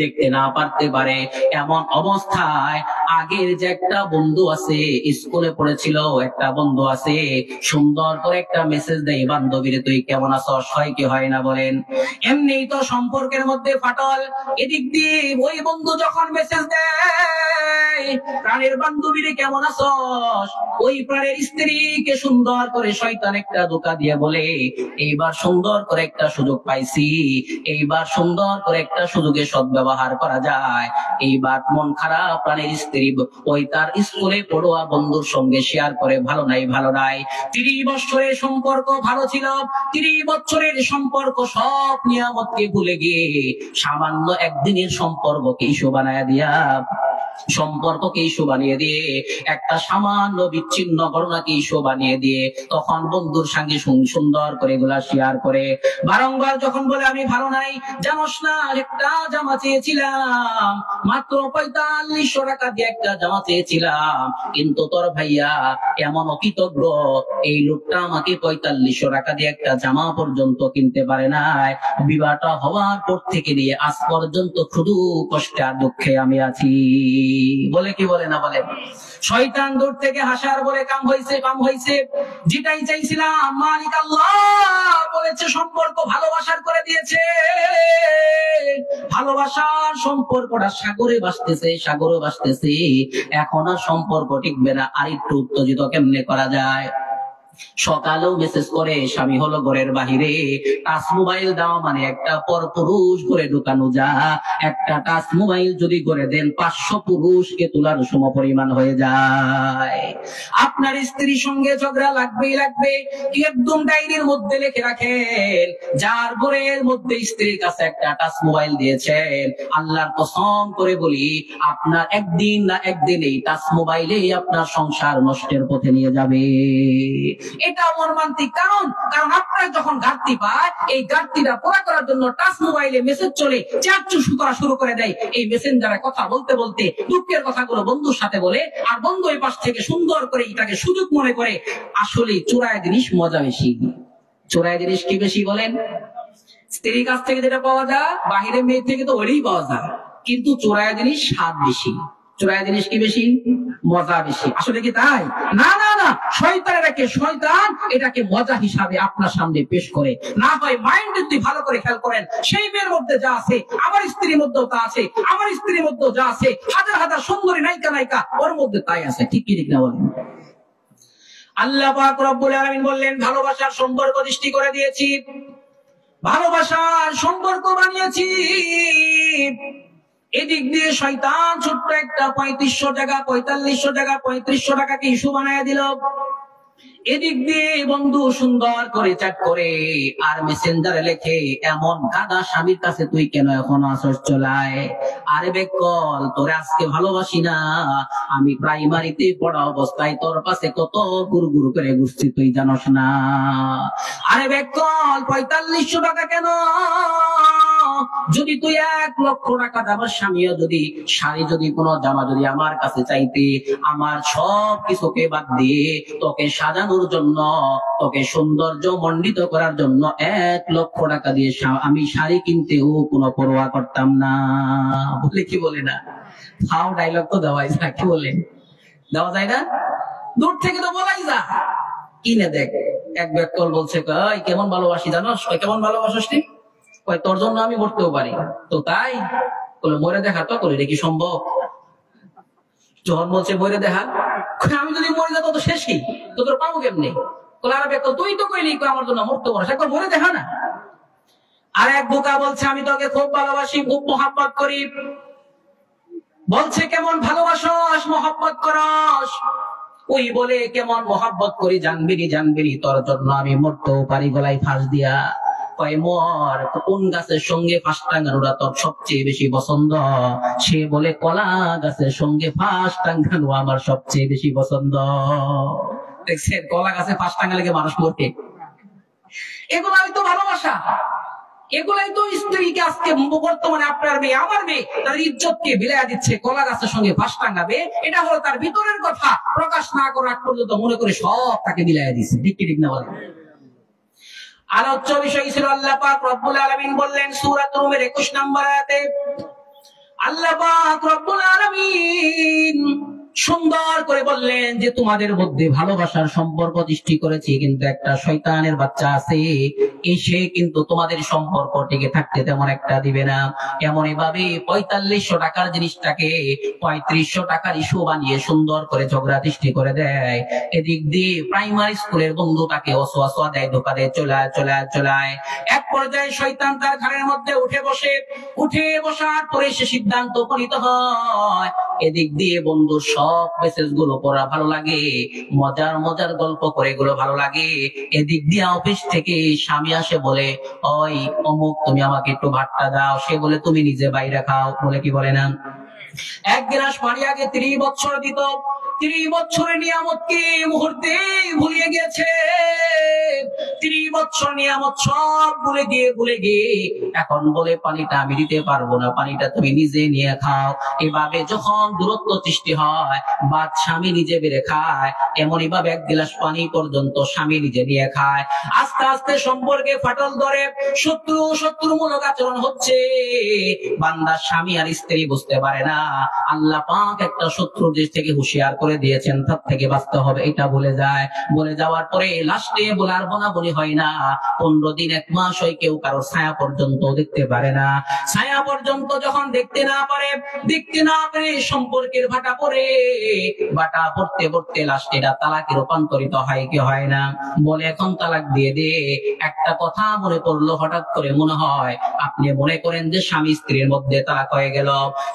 দেখতে না পারতে পারে। এমন অবস্থায় আগের যে একটা বন্ধু আছে, স্কুলে পড়েছিল, একটা বন্ধু আছে, সুন্দর করে একটা মেসেজ দেয়, বান্ধবীরে তুই কেমন আছস, হয় কি হয় না বলেন? এমনি তো সম্পর্কের মধ্যে ফাটল। এদিক দিয়ে ওই বন্ধু যখন মেসেজ দেয়, প্রাণের বান্ধবীরে কেমন আছস, ওই প্রাণের স্ত্রীকে সুন্দর করে শয়তান একটা ধোঁকা দিয়ে বলে, এইবার সুন্দর করে একটা সুযোগ পাইছি, এইবার সুন্দর করে একটা সুযোগে সদ্ব্যবহার করা যায়, এইবার মন খারাপ প্রাণের স্ত্রী স্ত্রী ওই তার স্কুলে পড়ুয়া বন্ধুর সঙ্গে শেয়ার করে ভালো নাই 30 বছরের সম্পর্ক ভালো ছিল, 30 বছরের সম্পর্ক সব নিয়ামতকে ভুলে গিয়ে সামান্য একদিনের সম্পর্ককে ইস্যু বানায় দিয়া একটা সামান্য বিচ্ছিন্ন ঘটনাকে ইস্যু বানিয়ে দিয়ে তখন বন্ধুর সঙ্গে সুন্দর করে এগুলা শেয়ার করে বারংবার যখন বলে আমি ভালো নাই, জানোস না একটা জামা চেয়েছিলাম, মাত্র 4500 টাকা দিয়ে একটা জামা চেয়েছিলাম, কিন্তু তোর ভাইয়া এমন অকৃতজ্ঞ, এই লোকটা আমাকে 4500 টাকা দিয়ে একটা জামা পর্যন্ত কিনতে পারে নাই। বিবাহটা হওয়ার পর থেকে নিয়ে আজ পর্যন্ত শুধু কষ্টে আর দুঃখে আমি আছি। বলে কি বলে না বলে? শয়তান দূর থেকে হাসার বলে কাম হয়েছে, যেটাই চাইছিলাম মালিক আল্লাহ বলেছে সম্পর্ক ভালোবাসার করে দিয়েছে। ভালোবাসার সম্পর্কটা সাগরে ভাসতেছে, এখন আর সম্পর্ক টিকবে না, আর একটু উত্তেজিত কেমনে করা যায়? সকালেও মেসেজ করে স্বামী হলো ঘরের বাহিরে, টাচ মোবাইল দাও মানে একটা পর পুরুষ ঘরে ঢুকানো যা, একটা টাচ মোবাইল যদি করে দেন 500 পুরুষকে তোলার সম পরিমাণ হয়ে যায়। আপনার স্ত্রীর সঙ্গে ঝগড়া লাগবে, কি একদম ডায়েরির মধ্যে লিখে রাখেন, যার ঘরের মধ্যে স্ত্রীর কাছে একটা টাচ মোবাইল দিয়েছেন, আল্লাহর কসম করে বলি আপনার একদিন না একদিন এই টাচ মোবাইলেই আপনার সংসার নষ্টের পথে নিয়ে যাবে। এটা মর্মান্তিক, কারণ আপনার যখন ঘাটতি পায়, এই ঘাটতিটা পুরা করার জন্য টাচ মোবাইলে মেসেজ চলে চারচুশু করা শুরু করে দেয়। এই মেসেঞ্জারে কথা বলতে দুঃখের কথাগুলো বন্ধুর সাথে বলে, আর বন্ধু এই পাশ থেকে সুন্দর করে এটাকে সুযোগ মনে করে। আসলে চোরায় জিনিস মজা বেশি। চোরায় জিনিস কি বেশি বলেন? স্ত্রীর কাছ থেকে যেটা পাওয়া যায়, বাহিরের মেয়ে থেকে তো ওইটাই পাওয়া যায়, কিন্তু চোরায় জিনিস স্বাদ বেশি। চোরায় জিনিস কি বেশি? মজা বেশি। আসলে কি তাই? না, শয়তান এটাকে মজা হিসাবে আপনার সামনে পেশ করে। না হয় মাইন্ড যদি ভালো করে খেয়াল করেন, সেই মেয়ের মধ্যে যা আছে আমার স্ত্রীর মধ্যেও তা আছে, আমার স্ত্রীর মধ্যেও যা আছে, হাজার সুন্দরী নায়িকা ওর মধ্যে তাই আছে। ঠিক কি ঠিক না বলেন? আল্লাহ পাক রব্বুল আলামিন বললেন ভালোবাসার সম্পর্ক সৃষ্টি করে দিয়েছি, ভালোবাসার সম্পর্ক বানিয়েছি। এদিক দিয়ে শয়তান ছোট্ট একটা 3500 টাকা 3500 টাকাকে ইস্যু বানায় দিল। এদিক দিয়ে বন্ধু সুন্দর করে চ্যাট করে আর মেসেঞ্জারে লেখে, এমন গাদা স্বামীর কাছে তুই কেন এখন আসস চলায়? আরে বেকল, তোরে আজকে ভালোবাসি না, আমি প্রাইমারিতে পড়া অবস্থায় তোর পাশে কত গুরু করে ঘুরছি তুই জানস না। আরে বেকল, 4500 টাকা কেন? যদি তুই 1 লক্ষ টাকা দাবার স্বামীও যদি শাড়ি যদি কোনো জামা যদি আমার কাছে চাইতে, আমার সব কিছুকে বাদ দিয়ে তোকে সাজানোর জন্য, তোকে সৌন্দর্য মণ্ডিত করার জন্য 1 লক্ষ টাকা দিয়ে আমি শাড়ি কিনতেও কোনো পরোয়া করতাম না। বলে কি বলে না? ফাও ডায়লগ তো দেওয়াই যায়, কি বলে? দেওয়া যায় না? দূর থেকে তো বলাই যা। কিনে দেখ। এক ব্যক্তি বলছে, কেমন ভালোবাসি জানোস? কেমন ভালোবাসিস তুই? তোর জন্য আমি মরতেও পারি। তো তাই বলে মরে দেখা তো করে কি সম্ভব? যখন বলছে মরে দেখা, আমি যদি মরে যেত তো শেষই, তো তোর পাবো কেমনি? তুই তো কইলি আমার জন্য মরতে পারো, একবার মরে দেখা না। আর এক বোকা বলছে আমি তোকে খুব ভালোবাসি, খুব মহব্বত করি। বলছে কেমন ভালোবাসস, মহব্বত করস? ওই বলে কেমন মহব্বত করি জানবিনি তোর জন্য আমি মরতেও পারি গলায় ফাঁস দিয়া। কোন গাছের সঙ্গে ফাঁস টাঙ্গানোটা তোর সবচেয়ে বেশি পছন্দ? সে বলে কলা গাছের সঙ্গে ফাঁস টাঙ্গানো আমার সবচেয়ে বেশি পছন্দ। দেখছেন, কলা গাছে ফাঁস টাঙ্গালে মানুষ মরে। এগুলাই তো ভালোবাসা, এগুলাই তো স্ত্রীকে আজকে বর্তমানে আপনার মেয়ে আমার মেয়ে তার ইজ্জতকে বিলাইয়া দিচ্ছে, কলা গাছের সঙ্গে ফাঁস টাঙ্গাবে। এটা হলো তার ভিতরের কথা, প্রকাশ না করার পর্যন্ত মনে করে সব তাকে বিলাইয়া দিচ্ছে। ঠিক কি ঠিক না বলেন? আলোচ্য বিষয় ছিল আল্লাহ পাক রব্বুল আলামিন বললেন সূরা রুমের 21 নম্বর আয়াতে, আল্লাহ পাক রব্বুল আলামিন সুন্দর করে বললেন যে তোমাদের মধ্যে ভালোবাসার সম্পর্ক সৃষ্টি করেছি, কিন্তু একটা শয়তানের বাচ্চা আছে, সে কিন্তু তোমাদের সম্পর্ক টিকে থাকতে তেমন একটা দিবে না। এমনই ভাবে 4500 টাকার জিনিসটাকে 3500 টাকার ইস্যু বানিয়ে সুন্দর করে ঝগড়া সৃষ্টি করে দেয়। এদিক দিয়ে প্রাইমারি স্কুলের বন্ধুটাকে অসোয়া দেয়, ধোকা দেয়, চলায়। এক পর্যায়ে শয়তান তার ঘরের মধ্যে উঠে বসার পরে সে সিদ্ধান্ত উপনীত হয় এদিক দিয়ে বন্ধুর সব মেসেজ গুলো পড়া ভালো লাগে, মজার মজার গল্প করে এগুলো ভালো লাগে। এদিক দিয়ে অফিস থেকে স্বামী আসে, বলে ওই অমুক তুমি আমাকে একটু ভাতটা দাও, সে বলে তুমি নিজে বাইরে খাও, বলে কি বলে না? এক গ্লাস পানি আগে 30 বছর দিত, 30 বছরের নিয়ামতকে মুহূর্তে ভুলিয়ে গেছে। 30 বছর নিয়ামত সব ভুলে গিয়ে এখন বলে পানিটা আমি দিতে পারবো না, পানিটা তুমি নিজে নিয়ে খাও। এভাবে যখন দূরত্ব সৃষ্টি হয়, বাদ স্বামী নিজে বেড়ে খায়, এমনই ভাবে এক গ্লাস পানি পর্যন্ত স্বামী নিজে নিয়ে খায়। আস্তে আস্তে সম্পর্কে ফাটল ধরে, শত্রুমূলক আচরণ হচ্ছে। বান্দা স্বামী আর স্ত্রী বুঝতে পারে না আল্লাহ পাক একটা শত্রুর দেশ থেকে হুঁশিয়ার করে দিয়েছেন, তার থেকে বাঁচতে হবে, এটা বলে যায়। বলে যাওয়ার পরে লাস্টে বলার বলি হয় না। 15 দিন 1 মাস হয় কেউ কারো ছায়া পর্যন্ত দেখতে পারে না। ছায়া পর্যন্ত যখন দেখতে না পারে সম্পর্কের ভাটা পড়তে পড়তে লাস্টে এটা তালাকে রূপান্তরিত হয় কি হয় না? বলে এখন তালাক দিয়ে দে। একটা কথা মনে পড়লো হঠাৎ করে, মনে হয় আপনি মনে করেন যে স্বামী স্ত্রীর মধ্যে তালাক হয়ে গেল,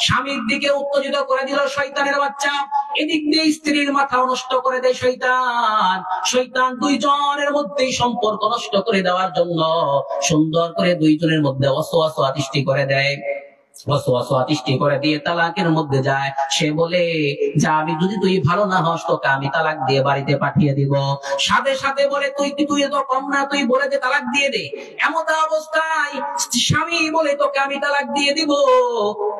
স্বামীর দিকে উত্তেজিত করে দিল শয়তানের বাচ্চা, এদিক দিয়ে স্ত্রীর মাথা নষ্ট করে দেয় শয়তান। দুইজনের মধ্যেই সম্পর্ক নষ্ট করে দেওয়ার জন্য সুন্দর করে দুইজনের মধ্যে ওয়াসওয়াসা সৃষ্টি করে দেয়। সৃষ্টি করে দিয়ে তালাকের মধ্যে যায়। সে বলে যে আমি যদি তুই ভালো না হস, তোকে আমি তালাক দিয়ে বাড়িতে পাঠিয়ে দিব। সাথে সাথে বলে তুই তো কম না, তুই বলে যে তালাক দিয়ে দে। এমত অবস্থায় স্বামী বলে তোকে আমি তালাক দিয়ে দিব।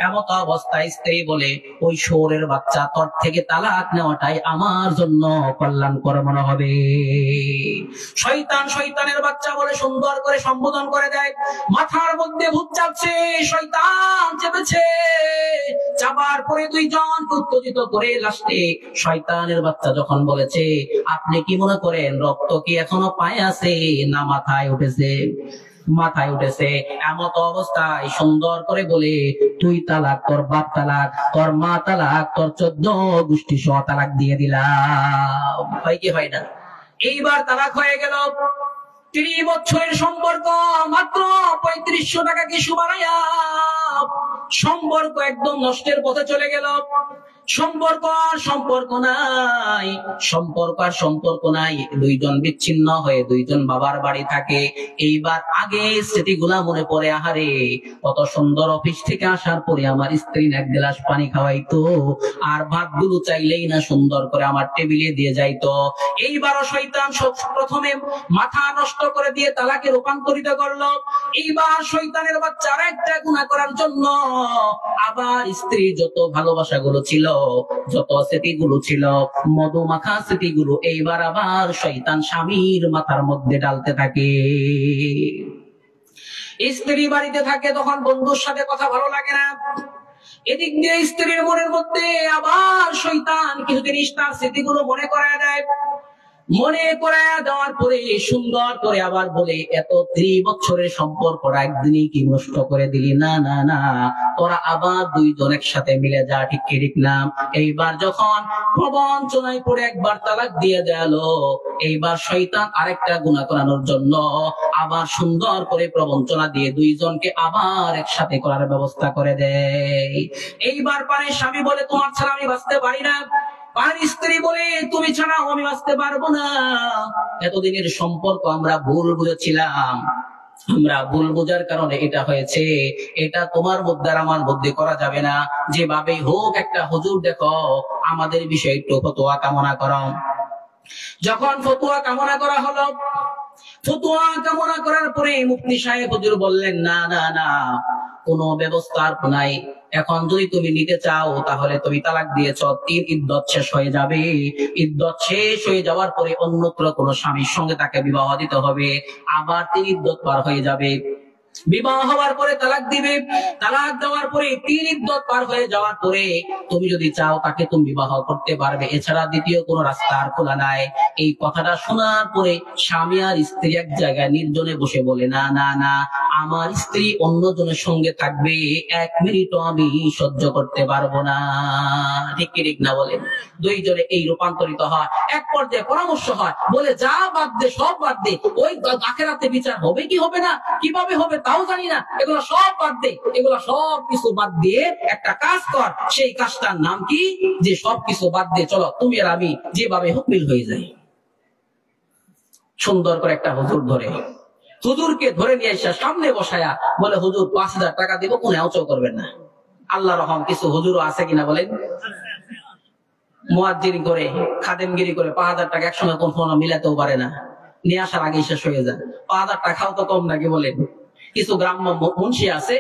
এমত অবস্থায় স্ত্রী বলে ওই শোরের বাচ্চা, তোর থেকে তালাক নেওয়াটাই আমার জন্য কল্যাণকর মনে হবে। শয়তানের বাচ্চা বলে সুন্দর করে সম্বোধন করে দেয়। মাথার মধ্যে ভূত চাপছে, শয়তান চেপেছে। চাপার পরে দুইজন উত্তেজিত করে লাস্টে শয়তানের বাচ্চা যখন বলেছে, আপনি কি মনে করেন রক্ত কি এখনো পায়ে আছে না মাথায় উঠেছে? মাথায় উঠেছে। এমত অবস্থায় সুন্দর করে বলে তুই তালাক, তোর বাপ তালাক, তোর মা তালাক, তোর 14 গোষ্ঠী সহ তালাক দিয়ে দিলাম। হয় কি হয় না? এইবার তালাক হয়ে গেল। 30 বছরের সম্পর্ক মাত্র 3500 টাকা কিছু বানাইয়া সম্পর্ক একদম নষ্টের পথে চলে গেল। সম্পর্ক নাই। দুইজন বিচ্ছিন্ন হয়ে দুইজন বাবার বাড়ি থাকে। এইবার আগে স্মৃতিগুলা মনে পড়ে, আহারে কত সুন্দর, অফিস থেকে আসার পরে আমার স্ত্রী 1 গ্লাস পানি খাওয়াইতো, আর ভাতগুলো চাইলেই না সুন্দর করে আমার টেবিলে দিয়ে যাইতো। এইবারও শয়তান প্রথমে মাথা নষ্ট করে দিয়ে তালাকে রূপান্তরিত করলো। এইবার শয়তানের বাচ্চা আরেকটা গুনাহ করার জন্য আবার স্ত্রী যত ভালোবাসা গুলো ছিল, যত স্মৃতিগুলো ছিল, মধুমাখা স্মৃতিগুলো এইবার আবার শয়তান স্বামীর মাথার মধ্যে ডালতে থাকে। স্ত্রী বাড়িতে থাকে তখন বন্ধুর সাথে কথা ভালো লাগে না। এদিক দিয়ে স্ত্রীর মনের মধ্যে আবার শয়তান কিছু জিনিস তার স্মৃতিগুলো মনে করায় দেয়। মনে করায় দেওয়ার পরে সুন্দর করে আবার বলে, এত 3 বছরের সম্পর্কটা একদিনই কি নষ্ট করে দিলি? না না না, তোরা আবার দুইজন একসাথে মিলে যা, ঠিক কি ঠিক না? এইবার যখন প্রবঞ্চনায় পড়ে একবার তালাক দিয়ে গেল, এইবার শয়তান আরেকটা গুনাহ করানোর জন্য আবার সুন্দর করে প্রবঞ্চনা দিয়ে দুইজনকে আবার একসাথে করার ব্যবস্থা করে দেয়। এইবার পারে স্বামী বলে তোমার ছাড়া আমি বাঁচতে পারি না, আর স্ত্রী বলে তুমি ছাড়াও আমি বাঁচতে পারবো না। এতদিনের সম্পর্ক আমরা ভুল বুঝেছিলাম, আমরা ভুল বোঝার কারণে এটা হয়েছে, এটা তোমার মধ্যে আর আমার মধ্যে করা যাবে না। যেভাবে হোক একটা হুজুর দেখো আমাদের বিষয়ে একটু ফতোয়া কামনা করো। যখন ফতোয়া কামনা করা হলো, ফতোয়া কামনা করার পরে মুফতি সাহেব হুজুর বললেন, না না না, কোনো ব্যবস্থা আর নাই। এখন যদি তুমি নিতে চাও তাহলে তুমি তালাক দিয়েছ, 3 ইদ্দত শেষ হয়ে যাবে। ইদ্দত শেষ হয়ে যাওয়ার পরে অন্যত্র কোন স্বামীর সঙ্গে তাকে বিবাহ দিতে হবে, আবার 3 ইদ্দত পার হয়ে যাবে। বিবাহ হওয়ার পরে তালাক দিবে, তালাক দেওয়ার পরে 3 ইদ্দত পার হয়ে যাওয়ার পরে তুমি যদি চাও তাকে তুমি বিবাহ করতে পারবে, এছাড়া দ্বিতীয় কোনো রাস্তা আর খোলা নাই। এই কথাটা শোনার পরে স্বামী আর স্ত্রী এক জায়গায় নির্জনে বসে বলে, না না না, আমার স্ত্রী অন্যজনের সঙ্গে থাকবে, 1 মিনিটও আমি সহ্য করতে পারবো না। ঠিক কি ঠিক না বলেন? দুইজনে এই রূপান্তরিত হয়, এক পর্যায়ে পরামর্শ হয়, বলে যা বাদ দে, সব বাদ দে, ওই আখিরাতে বিচার হবে কি হবে না, কিভাবে হবে তাও জানি না, এগুলো সব বাদ দে, এগুলো সব কিছু বাদ দিয়ে একটা কাজ কর। সেই কাজটার নাম কি? যে সব কিছু বাদ দিয়ে চলো তুমি আর আমি যেভাবে হোক মিল হয়ে যাই। সুন্দর করে একটা হুজুর ধরে, হুজুরকে ধরে নিয়ে এসে সামনে বসায়া বলে, হুজুর 5,000 টাকা দিব, কোনো আউচাও করবেন না। আল্লাহ রহম কিছু হুজুরও আছে কিনা বলেন? মুয়াজ্জিন করে, খাদেমগিরি করে 5,000 টাকা একসঙ্গে কখনো মিলাতেও পারে না, নিয়ে আসার আগে শেষ হয়ে যায়। 5,000 টাকাও তো কম নাকি বলেন? কিছু গ্রাম্য মুন্সি আছে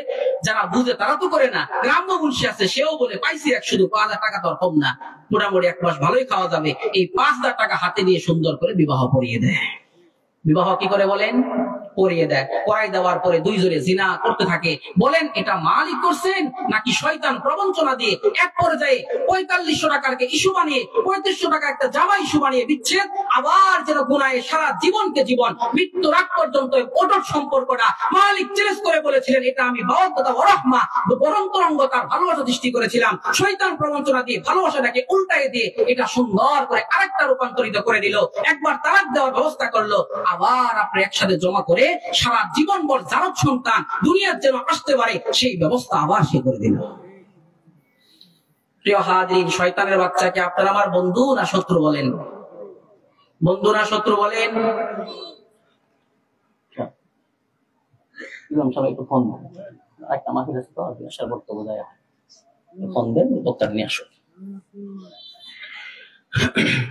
যারা বুঝে, তারা তো করে না। গ্রাম্য মুন্সি আছে, সেও বলে পাইছি এক, শুধু 5,000 টাকা তো আর কম না, মোটামুটি 1 মাস ভালোই খাওয়া যাবে। এই 5,000 টাকা হাতে নিয়ে সুন্দর করে বিবাহ পড়িয়ে দেয়। বিবাহ কি করে বলেন? পড়িয়ে দেয়। পড়াই দেওয়ার পরে দুইজনে জিনা করতে থাকে। বলেন এটা মালিক করছেন নাকি শয়তান প্রবঞ্চনা দিয়ে এক পর্যায়ে 4500 টাকাকে ইস্যু বানিয়ে, 3500 টাকা একটা জামা ইস্যু বানিয়ে বিচ্ছেদ, আবার যেন গুনাহে সারা জীবনকে জীবন, মৃত্যু রাগ পর্যন্ত অটুট সম্পর্কটা মালিক চ্যালেঞ্জ করে বলেছিলেন, এটা আমি বাওয়াদ্দাতা ওয়া রাহমা, বরন্তরঙ্গতার ভালোবাসা সৃষ্টি করেছিলাম। শয়তান প্রবঞ্চনা দিয়ে ভালোবাসাটাকে উল্টায়ে দিয়ে এটা সুন্দর করে আরেকটা রূপান্তরিত করে দিল। একবার তালাক দেওয়ার ব্যবস্থা করলো, আবার আপনি একসাথে জমা করে সারা জীবন ভর জারজ সন্তান দুনিয়ার যেন আসতে পারে সেই ব্যবস্থা আবার সে করে দিল। প্রিয় হাজিরিন, শয়তানের বাচ্চাকে আপনারা আমার বন্ধু না শত্রু বলেন? বন্ধু না শত্রু বলেন? সবাই একটু ফোন দেন, একটা মাকে বক্তব্য দেয়, ফোন দেন, বক্তার নিয়ে আসুন।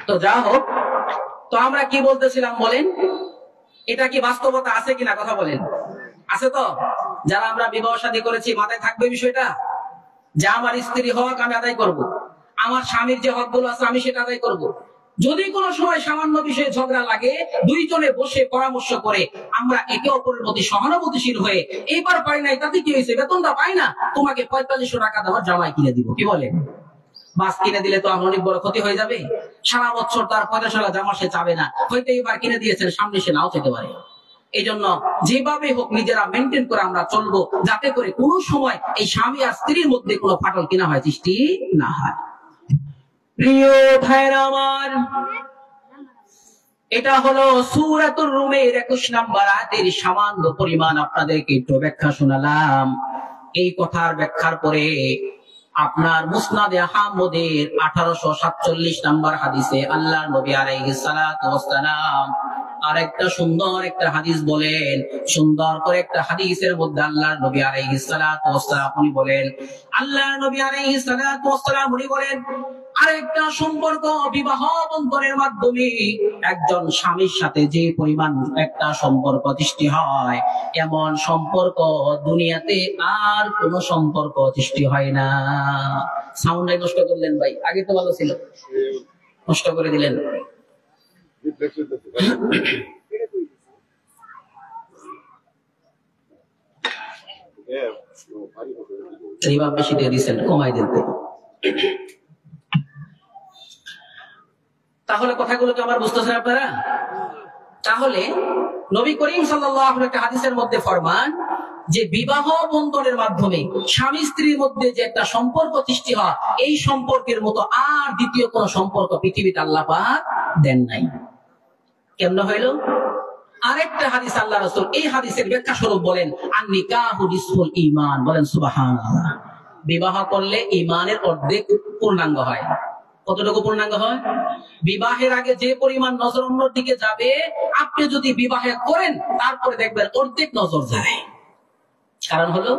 তো যা হোক, তো আমরা কি বলতেছিলাম বলেন? এটা কি বাস্তবতা আছে কিনা কথা বলেন? আছে তো? যারা আমরা বিবাহ শাদী করেছি মাথায় থাকবে বিষয়টা, যে আমার স্ত্রী হক আমি আদায় করব, আমার স্বামীর যে হক গুলো আছে আমি সেটা আদায় করব। যদি কোনো সময় সামান্য বিষয়ে ঝগড়া লাগে, দুইজনে বসে পরামর্শ করে আমরা একে অপরের প্রতি সহানুভূতিশীল হয়ে, এইবার পাই নাই তাতে কি হয়েছে, বেতনটা পাই না, তোমাকে 4500 টাকা দেওয়ার জামাই কিনে দিব, কি বলেন? বাস কিনে দিলে তো আমার অনেক বড় ক্ষতি হয়ে যাবে। সারা বছর তার 45 জামা সে চাবে না, হয়তো এবার কিনে দিয়েছেন, সামনে সে নাও যেতে পারে। এই জন্য যেভাবে হোক নিজেরা মেনটেন করে আমরা চলবো, যাতে করে কোনো সময় এই স্বামী আর স্ত্রীর মধ্যে কোনো ফাটল কিনা হয়, সৃষ্টি না হয়। প্রিয় ভাইরা আমার, এটা হলো সূরাতুর রুমের 21 নম্বর আয়াতের সামান্য পরিমাণ আপনাদেরকে একটু ব্যাখ্যা শোনালাম। এই কথার ব্যাখ্যার পরে আপনার মুসনাদে আহমদের 1847 নম্বর হাদিসে আল্লাহর নবী আলাইহিস সালাতু ওয়াস সালাম আরেকটা সুন্দর একটা হাদিস বলেন। সুন্দর করে একটা হাদিসের মধ্যে আল্লাহর নবী আলাইহিস সালাতু ওয়াস সালাম উনি বলেন, আল্লাহর নবী আলাইহিস সালাতু ওয়াস সালাম উনি বলেন, আরেকটা সম্পর্ক বিবাহ বন্ধনের মাধ্যমে একজন স্বামীর সাথে যে পরিমাণ একটা সম্পর্ক সৃষ্টি হয়, এমন সম্পর্ক দুনিয়াতে আর কোন সম্পর্ক সৃষ্টি হয় না। সাউন্ডটাই নষ্ট করলেন ভাই, আগে তো ভালো ছিল, নষ্ট করে দিলেন। এইবার বেশি দিয়ে দিচ্ছেন, কমাই দেন। তাহলে কথাগুলো কি আমার বুঝতেছেন আপনারা? তাহলে নবী করিম সাল্লাল্লাহু আলাইহি ওয়াসাল্লাম হাদিসের মধ্যে ফরমান যে বিবাহ বন্ধনের মাধ্যমে স্বামী স্ত্রীর মধ্যে যে একটা সম্পর্ক সৃষ্টি হয়, এই সম্পর্কের মতো আর দ্বিতীয় কোন সম্পর্ক পৃথিবীতে আল্লাহ পাক দেন নাই। কেমন হইল? আরেকটা হাদিস আল্লাহ রাসূল এই হাদিসের ব্যাখ্যা স্বরূপ বলেন, আন নিকাহু নিসফুল ঈমান, বলেন সুবহানাল্লাহ। বিবাহ করলে ঈমানের অর্ধেক পূর্ণাঙ্গ হয়। কতটুকু পূর্ণাঙ্গ হয়? বিবাহের আগে যে পরিমাণ নজর অন্যর দিকে যাবে, আপনি যদি বিবাহে করেন তারপরে দেখবেন অর্ধেক নজর যায়। কারণ হলো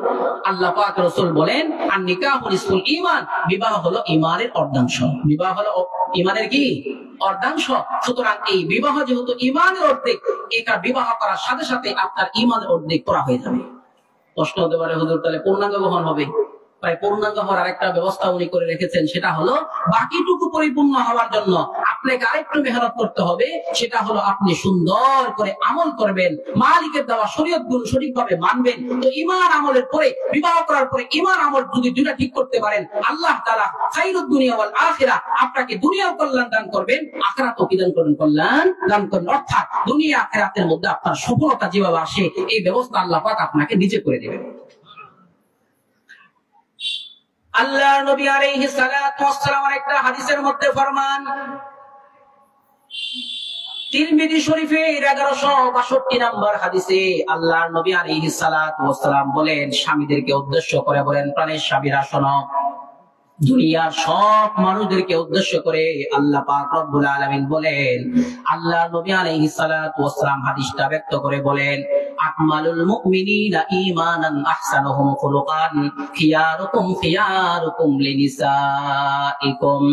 আল্লাহ পাক রাসূল বলেন, আন নিকাহু নিসফুল ঈমান, বিবাহ হলো ঈমানের অর্ধাংশ। বিবাহ হলো ঈমানের কি? অর্ধাংশ। সুতরাং এই বিবাহ যেহেতু ঈমানের অর্ধেক, এটা বিবাহ করার সাথে সাথে আপনার ঈমানের অর্ধেক করা হয়ে যাবে। প্রশ্ন হতে পারে, হুজুর তাহলে পূর্ণাঙ্গ কখন হবে? তাই পূর্ণাঙ্গ হওয়ার আরেকটা ব্যবস্থা উনি করে রেখেছেন, সেটা হলো বাকিটুকু পরিপূর্ণ হওয়ার জন্য আপনি আপনাকে আরেকটু মেহনত করতে হবে, সেটা হলো আপনি সুন্দর করে আমল করবেন, মালিকের দেওয়া শরীয়তগুলো সঠিকভাবে মানবেন। তো ঈমান আমলের পরে, বিবাহ করার পরে ঈমান আমল যদি দুইটা ঠিক করতে পারেন, আল্লাহ তাআলা খায়রুদ দুনিয়া ওয়াল আখিরাহ, আপনাকে দুনিয়াও কল্যাণ দান করবেন, আখিরাতেও কি দান করবেন? কল্যাণ দান করবেন। অর্থাৎ দুনিয়া আখিরাতের মধ্যে আপনার সফলতা যেভাবে আসে, এই ব্যবস্থা আল্লাহ পাক আপনাকে নিজে করে দেবেন। আল্লাহর নবী আলাইহিস সালাতু ওয়াস সালাম একটা হাদিসের মধ্যে ফরমান, তিরমিজি শরীফের 1162 নম্বর হাদিসে আল্লাহর নবী আলাইহিস সালাতু ওয়াস সালাম বলেন, স্বামীদেরকে উদ্দেশ্য করে বলেন, প্রাণের স্বামীরা শোনো, দুনিয়ার সব মানুষদেরকে উদ্দেশ্য করে আল্লাহ পাক রব্বুল আলামিন বলেন, আল্লাহর নবী আলাইহিস সালাতু ওয়াস সালাম হাদিসটা ব্যক্ত করে বলেন, আকমালুল মুমিনিনা ঈমানান আহসানুহুম খুলুকান খিয়ারুকুম খিয়ারুকুম লিনিসাইকুম।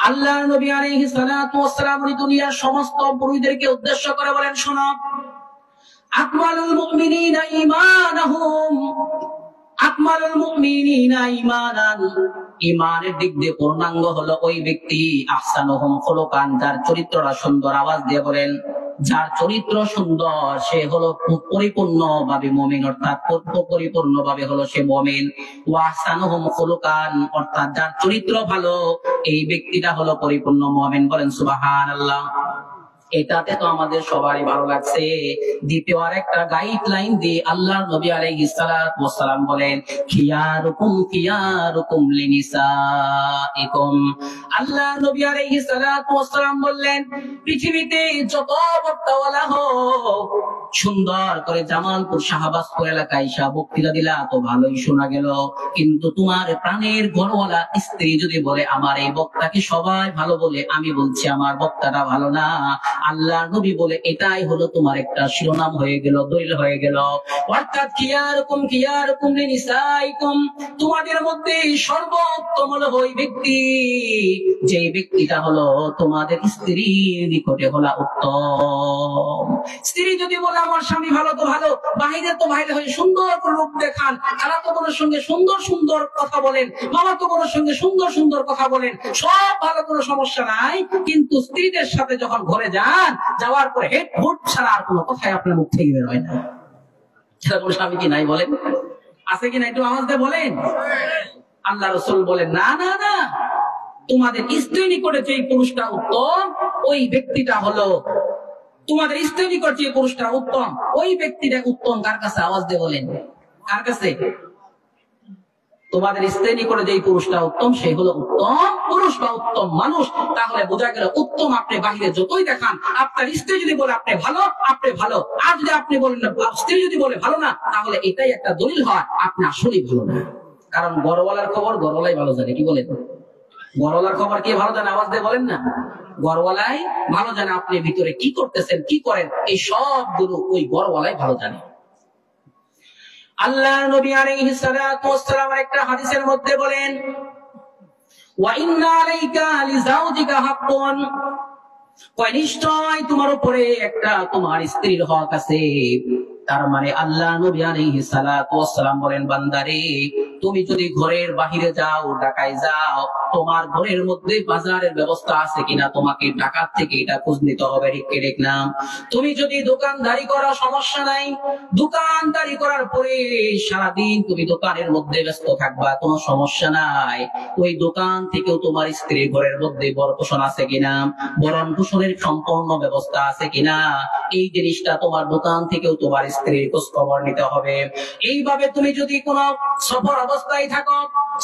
আল্লাহর নবী আলাইহিস সালাতু ওয়াস সালাম দুনিয়ার সমস্ত পুরুষদেরকে উদ্দেশ্য করে বলেন, শোনো, আকমালুল মুমিনিনা ঈমানাহুম, আকমালুল মুমিনিনা ঈমানান, ঈমানের দিক দিয়ে পূর্ণাঙ্গ হলো ওই ব্যক্তি, আহসানুহুম খুলুকান, যার চরিত্রটা সুন্দর। আওয়াজ দিয়ে বলেন, যার চরিত্র সুন্দর সে হলো পরিপূর্ণভাবে মুমিন, অর্থাৎ পরিপূর্ণভাবে হলো সে মুমিন। ওয়া আহসানুহুম খুলুকান, অর্থাৎ যার চরিত্র ভালো, এই ব্যক্তিটা হলো পরিপূর্ণ মুমিন। বলেন সুবহানাল্লাহ। এটাতে তো আমাদের সবারই ভালো লাগছে। দ্বিতীয় আরেকটা গাইডলাইন দিয়ে আল্লাহর নবী আলাইহিস সালাতু ওয়াস সালাম বলেন, খিয়ারুকুম খিয়ারুকুম লিনিসাইকুম। আল্লাহর নবী আলাইহিস সালাতু ওয়াস সালাম বললেন, পৃথিবীতে যত বক্তাওয়ালা হোক, সুন্দর করে জামালপুর শাহবাজপুর এলাকায় এসে বক্তৃতা দিলা তো ভালোই শোনা গেল, কিন্তু তোমার প্রাণের ঘরওয়ালা স্ত্রী যদি বলে আমার এই বক্তাকে সবাই ভালো বলে, আমি বলছি আমার বক্তাটা ভালো না, আল্লাহর নবী বলে এটাই হলো তোমার একটা শিরোনাম হয়ে গেল, দলিল হয়ে গেল। অর্থাৎ খিয়ারুকুম খিয়ারুকুম লিনিসাইকুম, তোমাদের মধ্যে সর্বোত্তম হলো ওই ব্যক্তি, যে ব্যক্তিটা হলো তোমাদের স্ত্রীর নিকটে হলো উত্তম। স্ত্রী যদি বলে আমার স্বামী ভালো তো ভালো, বাহিরে তো বাইরে হয়ে সুন্দর করে রূপ দেখান, তারা তো বোনের সঙ্গে সুন্দর সুন্দর কথা বলেন, মামা তো বোনের সঙ্গে সুন্দর সুন্দর কথা বলেন, সব ভালো, কোনো সমস্যা নাই, কিন্তু স্ত্রীদের সাথে যখন ঘরে যান, যাওয়ার পরে হেড হুট ছাড়া আর কোনো কথাই আপনার মুখ থেকে বের হয় না। সেরকম স্বামী কি নাই বলেন? আছে কি না? একটু আওয়াজ দিয়ে বলেন। আল্লাহ রাসূল বলেন, না না না, তোমাদের স্ত্রী নিকটে যে পুরুষটা উত্তম, ওই ব্যক্তিটা হলো তোমাদের স্ত্রী নিকট যে পুরুষটা উত্তম, ওই ব্যক্তিটা উত্তম। কার কাছে? আওয়াজ দিয়ে বলেন, কার কাছে? তোমাদের স্ত্রী নিকটে যে পুরুষটা উত্তম, সে হলো উত্তম পুরুষ বা উত্তম মানুষ। তাহলে বোঝা গেল উত্তম আপনি বাহিরে যতই দেখান, আপনার স্ত্রী যদি বলে আপনি ভালো, আপনি ভালো। আর যদি আপনি বলেন না, স্ত্রী যদি বলে ভালো না, তাহলে এটাই একটা দলিল হয় আপনি আসলেই ভালো না। কারণ গড়ওয়ালার খবর গড়ওয়ালাই ভালো জানে। কি বলেন? গড়ওয়ালার খবর কে ভালো জানে? আওয়াজ দিয়ে বলেন না। গড়ওয়ালাই ভালো জানে আপনি ভিতরে কি করতেছেন, কি করেন, এই সবগুলো ওই গড়ওয়ালাই ভালো জানে। আল্লাহর নবী আলাইহিস সালাতু ওয়াস সালাম একটা হাদিসের মধ্যে বলেন, ওয়া ইন্না আলাইকা লিজাওজিকা হাক্কুন, নিশ্চয় তোমার উপরে একটা তোমার স্ত্রীর হক আছে। তার মানে আল্লাহ নবী আলাইহিস সালাতু ওয়াস সালাম বলেন, বান্দারে তুমি যদি ঘরের বাহিরে যাও, ঢাকায় যাও, তোমার ঘরের মধ্যে বাজারের ব্যবস্থা আছে কিনা তোমাকে ঢাকার থেকে এটা খোঁজ নিতে হবে, ঠিক না? তুমি যদি দোকানদারি করো সমস্যা নাই, দোকানদারি করার পরে সারাদিন তুমি দোকানের মধ্যে ব্যস্ত থাকবা, কোনো সমস্যা নাই। ওই দোকান থেকেও তোমার স্ত্রীর ঘরের মধ্যে বরপোষণ আছে কিনা, বরণ পোষণের সম্পূর্ণ ব্যবস্থা আছে কিনা, এই জিনিসটা তোমার দোকান থেকেও তোমার স্ত্রীর খোঁজ খবর নিতে হবে। এইভাবে তুমি যদি কোনো সফর অবস্থায় থাকো,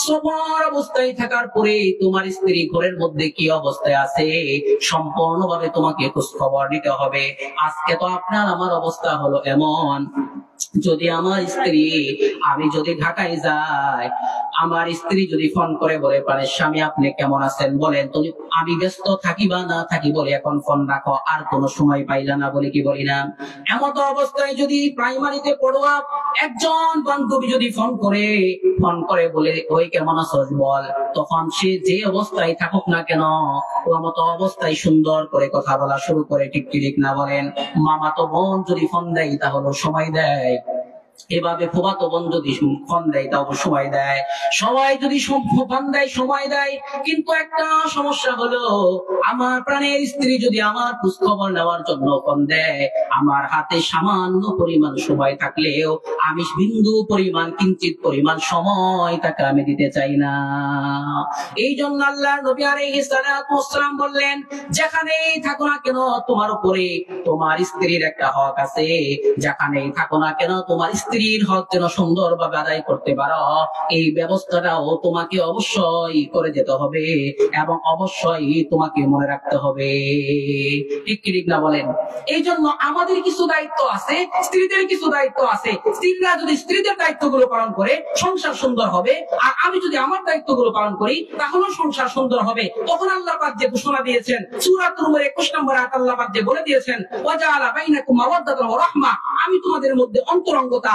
সফর অবস্থায় থাকার পরে তোমার স্ত্রী ঘরের মধ্যে কি অবস্থায় আছে সম্পূর্ণভাবে তোমাকে খোঁজ খবর নিতে হবে। আজকে তো আপনার আমার অবস্থা হলো এমন, যদি আমার স্ত্রী, আমি যদি ঢাকায় যাই, আমার স্ত্রী যদি ফোন করে বলে পারে স্বামী আপনি কেমন আছেন বলেন, তুমি আমি ব্যস্ত থাকি বা না থাকি বলে এখন ফোন রাখো, আর কোনো সময় পাইলা না বলে কি বলি না? এমত অবস্থায় যদি প্রাইমারিতে পড়ুয়া একজন বান্ধবী যদি ফোন করে বলে ওই কেমন আছো বল, তখন সে যে অবস্থায় থাকুক না কেন, ওর মতো অবস্থায় সুন্দর করে কথা বলা শুরু করে, ঠিক না বলেন? মামা তো বোন যদি ফোন দেয় তাহলে সময় দেয়, এভাবে ফুফাতো বোন যদি ফোন দেয় তাও সময় দেয়, সবাই যদি ফোন দেয় সময় দেয়, কিন্তু একটা সমস্যা হলো আমার প্রাণের স্ত্রী যদি আমার খোঁজ খবর নেওয়ার জন্য ফোন দেয়, আমার হাতে সামান্য পরিমাণ সময় থাকলেও আমি বিন্দু পরিমাণ কিঞ্চিত পরিমাণ সময় তাকে আমি দিতে চাই না। এই জন্য আল্লাহর নবী আলাইহিস সালাতু ওয়াস সালাম বললেন, যেখানেই থাকো না কেন তোমার উপরে তোমার স্ত্রীর একটা হক আছে, যেখানেই থাকো না কেন তোমার স্ত্রীর হক যেন সুন্দরভাবে আদায় করতে পারো, এই ব্যবস্থাটাও তোমাকে অবশ্যই করে যেতে হবে এবং অবশ্যই তোমাকে মনে রাখতে হবে। ঠিক কি ঠিক না বলেন? এই জন্য আমাদের কিছু দায়িত্ব আছে, স্ত্রীদের কিছু দায়িত্ব আছে। স্ত্রীরা যদি স্ত্রীদের দায়িত্বগুলো পালন করে সংসার সুন্দর হবে, আর আমি যদি আমার দায়িত্বগুলো পালন করি তাহলে সংসার সুন্দর হবে। তখন আল্লাহ পাক যে ঘোষণা দিয়েছেন সূরা নূর 21 নম্বর আয়াত, আল্লাহ পাক যে বলে দিয়েছেন ওয়াজাআলা বাইনাকুম মাওয়াদ্দাতান ওয়া রাহমা, আমি তোমাদের মধ্যে অন্তরঙ্গতা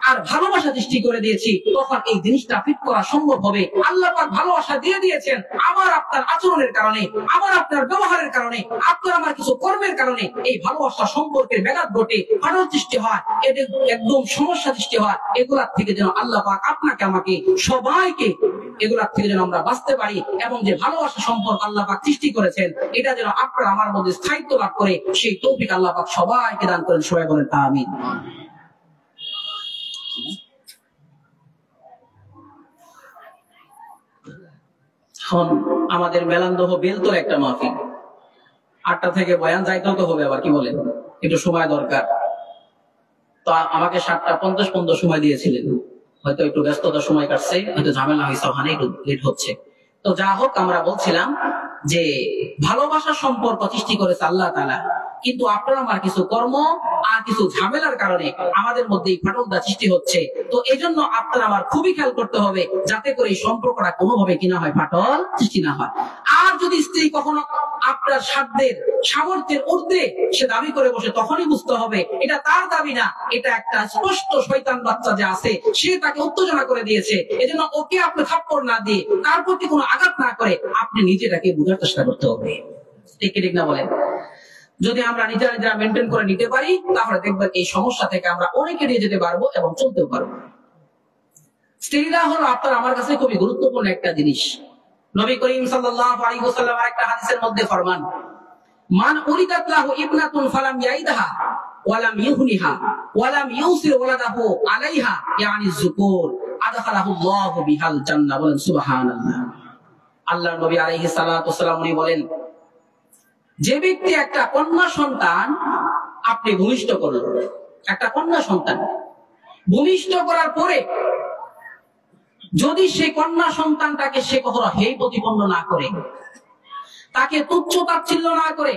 আর ভালোবাসা সৃষ্টি করে দিয়েছি। তখন এই জিনিসটা ফিট করা সম্ভব হবে। আল্লাহ পাক ভালোবাসা দিয়ে দিয়েছেন আমার আপনার আচরণের কারণে, আমার আপনার ব্যবহারের কারণে, আপনার আমার কিছু কর্মের কারণে এই ভালোবাসা সম্পর্কের ব্যাঘাত ঘটে, ফাটল সৃষ্টি হয়, এদের একদম সমস্যা সৃষ্টি হয়। এগুলার থেকে যেন আল্লাহ পাক আপনাকে আমাকে সবাইকে এগুলার থেকে যেন আমরা বাঁচতে পারি, এবং যে ভালোবাসা সম্পর্ক আল্লাহ পাক সৃষ্টি করেছেন এটা যেন আপনার আমার মধ্যে স্থায়িত্ব লাভ করে, সেই তৌফিক আল্লাহ পাক সবাইকে দান করেন। সবাই বলেন আমিন। এখন আমাদের মেলান্দহ বেলতোর একটা মাহফিল, 8টা থেকে বয়ান যাইতেও তো হবে, আবার কি বলেন, একটু সময় দরকার। তো আমাকে 7:50 পর্যন্ত সময় দিয়েছিলেন, হয়তো একটু ব্যস্ততার সময় কাটছে, হয়তো ঝামেলা হয়েছে, ওখানে একটু লেট হচ্ছে। তো যা হোক, আমরা বলছিলাম যে ভালোবাসার সম্পর্ক সৃষ্টি করেছে আল্লাহ তাআলা, কিন্তু আপনার আমার কিছু কর্ম আর কিছু ঝামেলার কারণে আমাদের মধ্যে এই ফাটলটা সৃষ্টি হচ্ছে। তো এই জন্য আপনার আমার খুবই খেয়াল করতে হবে যাতে করে এই সম্পর্কটা কোনোভাবে কিনা হয়, ফাটল সৃষ্টি না হয়। আর যদি স্ত্রী কখনো আপনার সামর্থ্যের ঊর্ধ্বে সে দাবি করে বসে, তখনই বুঝতে হবে এটা তার দাবি না, এটা একটা স্পষ্ট শয়তান বাচ্চা যে আছে সে তাকে উত্তেজনা করে দিয়েছে। এজন্য ওকে আপনি থাপ্পড় না দিয়ে, তার প্রতি কোনো আঘাত না করে আপনি নিজেটাকে বোঝার চেষ্টা করতে হবে। ঠিক ঠিক না বলেন? যদি আমরা নিজেরা মেনটেন করে নিতে পারি তাহলে দেখবেন এই সমস্যা থেকে আমরা অনেকে নিয়ে যেতে পারবো এবং চলতেও পারবো। স্ত্রীরা হলো আপনার আমার কাছে খুবই গুরুত্বপূর্ণ একটা জিনিস। নবী করিম সাল্লাল্লাহু আলাইহি ওয়াসাল্লাম একটা হাদিসের মধ্যে ফরমান, মান উরিদাত লাহু ইবনাতুন ফালাম ইয়াইদাহা ওয়ালাম ইউহনিহা ওয়ালাম ইউসির ওয়ালাদাহু আলাইহা ইয়ানি যুকুর আদখালাহুল্লাহু বিহাল জান্নাহ। বলেন সুবহানাল্লাহ। আল্লাহর নবী আলাইহিস সালাতু ওয়াসসালাম উনি বলেন, যে ব্যক্তি একটা কন্যা সন্তান আপনি ভূমিষ্ঠ করলেন, একটা কন্যা সন্তান ভূমিষ্ঠ করার পরে যদি সে কন্যা সন্তানটাকে সে কখনো হেয় প্রতিপন্ন না করে, তাকে তুচ্ছ তাচ্ছিল্য না করে,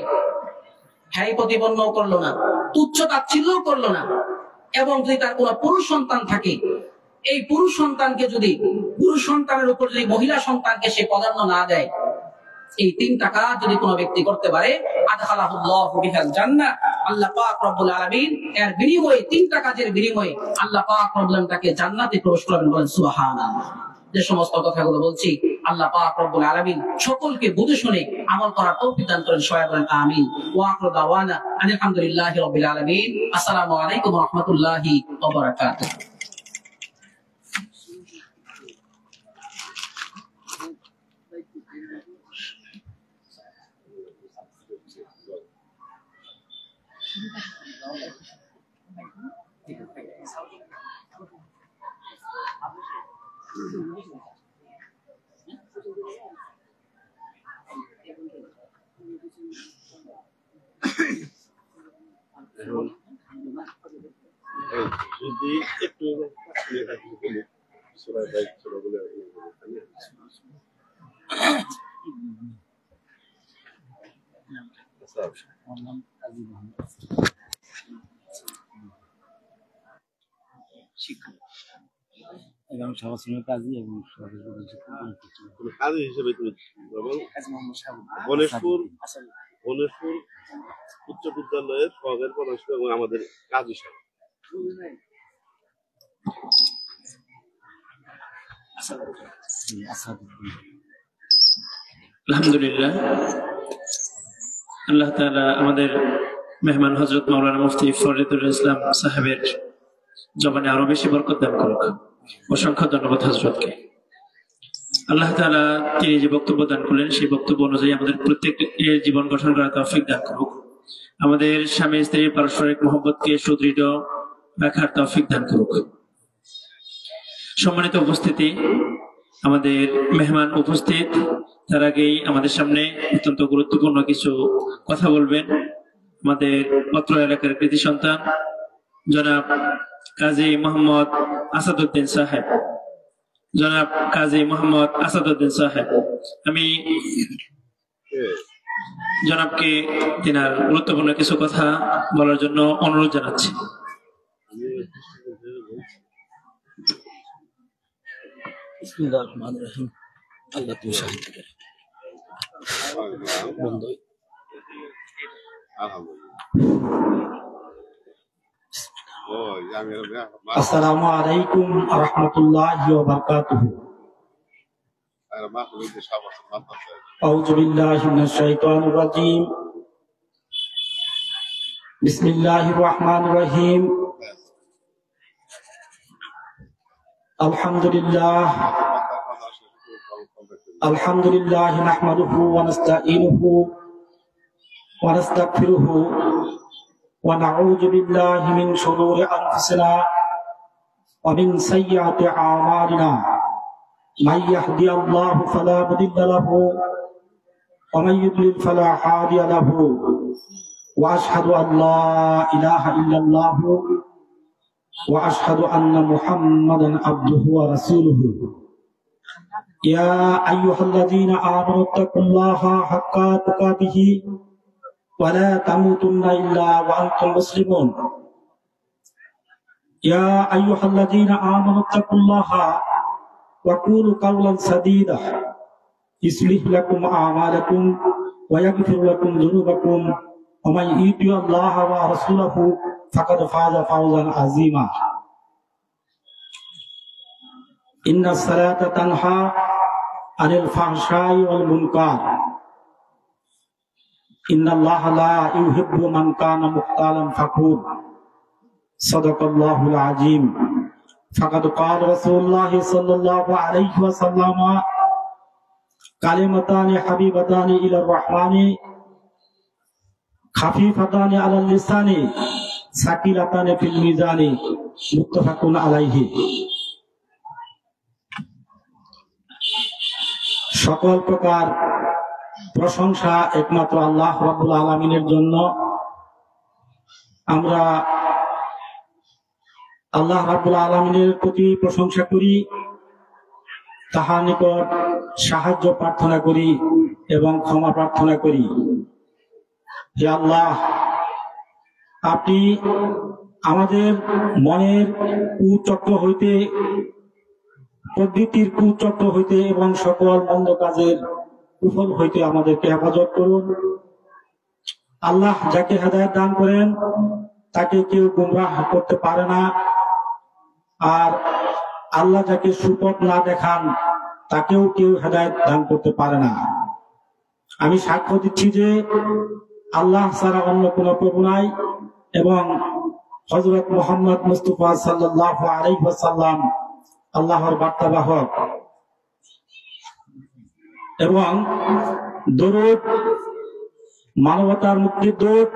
হেয় প্রতিপন্ন করলো না, তুচ্ছ তাচ্ছিল্য করলো না, এবং যদি তার কোনো পুরুষ সন্তান থাকে, এই পুরুষ সন্তানকে যদি পুরুষ সন্তানের উপর যদি মহিলা সন্তানকে সে প্রাধান্য না দেয়, এই 3টা কাজ যদি কোনো ব্যক্তি করতে পারে, আদখালাহুল্লাহু বিহাল জান্নাহ, আল্লাহ পাক রব্বুল আলামিন এর বিনিময়ে 3টা কাজের বিনিময়ে আল্লাহ পাক রব্বুল আলামিন তাকে জান্নাতে প্রবেশ করাবেন। বলেন সুবহানাল্লাহ। যে সমস্ত কথাগুলো বলছি আল্লাহ পাক রব্বুল আলামিন সকলকে বুঝে শুনে আমল করার তৌফিক দান করেন। সবাই বলেন আমিন। ওয়া আখিরু দাওয়ানা আলহামদুলিল্লাহি রাব্বিল আলামিন। আসসালামু আলাইকুম ওয়া রাহমাতুল্লাহি ওয়া বারাকাতুহু। যদি একটু এবং সমাজসেবা কাজী এবং কাজী হিসেবে তুমি গণেশপুর উচ্চ বিদ্যালয়ের সহকারী প্রধান এবং আমাদের কাজ হিসাবে আলহামদুলিল্লাহ। আল্লাহ তাআলা আমাদের মেহমান হযরত মাওলানা মুফতি ফরিদুল ইসলাম সাহেবের জবানে আরো বেশি বরকত দান করুক। অসংখ্য ধন্যবাদ হযরতকে। আল্লাহ তাআলা তিনি যে বক্তব্য দান করলেন সেই বক্তব্য অনুযায়ী আমাদের প্রত্যেকের জীবন গঠন করার তৌফিক দান করুক। আমাদের স্বামী স্ত্রীর পারস্পরিক মহব্বতকে সুদৃঢ় রাখার তৌফিক দান করুক। সম্মানিত উপস্থিতি, আমাদের মেহমান উপস্থিত, তার আগেই আমাদের সামনে অত্যন্ত গুরুত্বপূর্ণ কিছু কথা বলবেন আমাদের অত্র এলাকার কৃতি সন্তান জনাব কাজী মোহাম্মদ আসাদউদ্দিন সাহেব। জনাব কাজী মোহাম্মদ আসাদউদ্দিন সাহেব, আমি জনাবকে তিনার গুরুত্বপূর্ণ কিছু কথা বলার জন্য অনুরোধ জানাচ্ছি। বিসমিল্লাহির রহমানির রহিম। আল্লাহ তুমি সাহায্য করে। আসসালামু আলাইকুম ওয়া রাহমাতুল্লাহি ওয়া বারাকাতুহু। আউযু বিল্লাহি মিনাশ শাইতানির রাজীম। বিসমিল্লাহির রহমানির রহিম। আলহামদুলিল্লাহ নাহমাদুহু ওয়া নাস্তাঈনুহু ওয়া নাস্তাগফিরুহু ওয়া নাউযু বিল্লাহি মিন শুরুরি আনফুসিনা ওয়া মিন সাইয়্যাতি আ'মালিনা। মান ইয়াহদিহিল্লাহু ফালা মুদিল্লা লাহু ওয়া মান ইউদ্লিল ফালা হাদিয়া লাহু। ওয়া আশহাদু আন লা ইলাহা ইল্লাল্লাহু ওয়া আশহাদু আন্না মুহাম্মাদান আবদুহু ওয়া রাসূলুহু। ইয়া আইয়ুহাল্লাযীনা আমানু তাকুল্লাহা হাক্কা তুকাতিহি ওয়া লা তামুতুন্না ইল্লা ওয়া আনতুম মুসলিমুন। ইয়া আইয়ুহাল্লাযীনা আমানু তাকুল্লাহা ওয়া কুলু কাওলান সাদীদা ইসলিহ লাকুম আ'মালাকুম ওয়া ইয়াগফির লাকুম যুনুবাকুম ওয়া মান ইউতি'আল্লাহা ওয়া রাসূলাহু ফাকাদ ফাযা ফাওজান আযীমা। ইন্নাস সালাতা তানহা আনিল ফাহশাই ওয়াল মুনকার। ইন্নাল্লাহা লা ইউহিব্বু মান কানা মুখতালান ফাখুর। সাদাকাল্লাহুল আযীম। ফাকাদ ক্বালা রাসূলুল্লাহি সাল্লাল্লাহু আলাইহি ওয়াসাল্লাম কালিমাতানি হাবিবাতানি ইলার রাহমানি খাফিফাতানি আলাল লিসানি সাকিলাতানি ফিল মিজানি। মুত্তাফাকুন আলাইহি। সকল প্রকার প্রশংসা একমাত্র আল্লাহ রাব্বুল আলামিনের জন্য। আমরা আল্লাহ রাব্বুল আলামিনের প্রতি প্রশংসা করি, তাহার নিকট সাহায্য প্রার্থনা করি এবং ক্ষমা প্রার্থনা করি। হে আল্লাহ, আপনি আমাদের মনের কুচক্র হইতে, প্রবৃত্তির কুচক্র হইতে এবং সকল মন্দ কাজের কুফল হইতে আমাদেরকে হেফাজত করুন। আল্লাহ যাকে হেদায়েত দান করেন তাকে কেউ গুমরাহ করতে পারে না, আর আল্লাহ যাকে সুপথ না দেখান তাকেও কেউ হেদায়েত দান করতে পারে না। আমি সাক্ষ্য দিচ্ছি যে আল্লাহ ছাড়া অন্য কোনো প্রভু নাই এবং হযরত মুহাম্মদ মুস্তাফা সাল্লাল্লাহু আলাইহি ওয়াসাল্লাম আল্লাহর বার্তাবাহক। এবং দরুদ মানবতার মুক্তির দূত,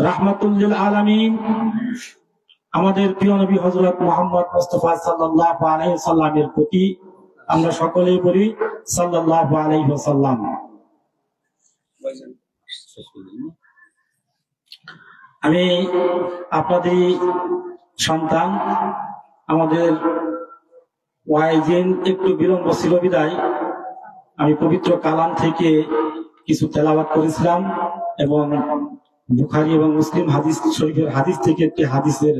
রাহমাতুল লিল আলামিন, আমাদের প্রিয় নবী হযরত মুহাম্মদ মুস্তাফা সাল্লাল্লাহু আলাইহি ওয়াসাল্লামের প্রতি আমরা সকলেই বলি সাল্লাল্লাহু আলাইহি ওয়াসাল্লাম। আমি আপনাদের সন্তান, আমাদের ওয়াইজিন একটু বিলম্ব ছিল বিদায় আমি পবিত্র কালাম থেকে কিছু তেলাওয়াত করেছিলাম এবং বুখারী এবং মুসলিম হাদিস শরীফের হাদিস থেকে একটি হাদিসের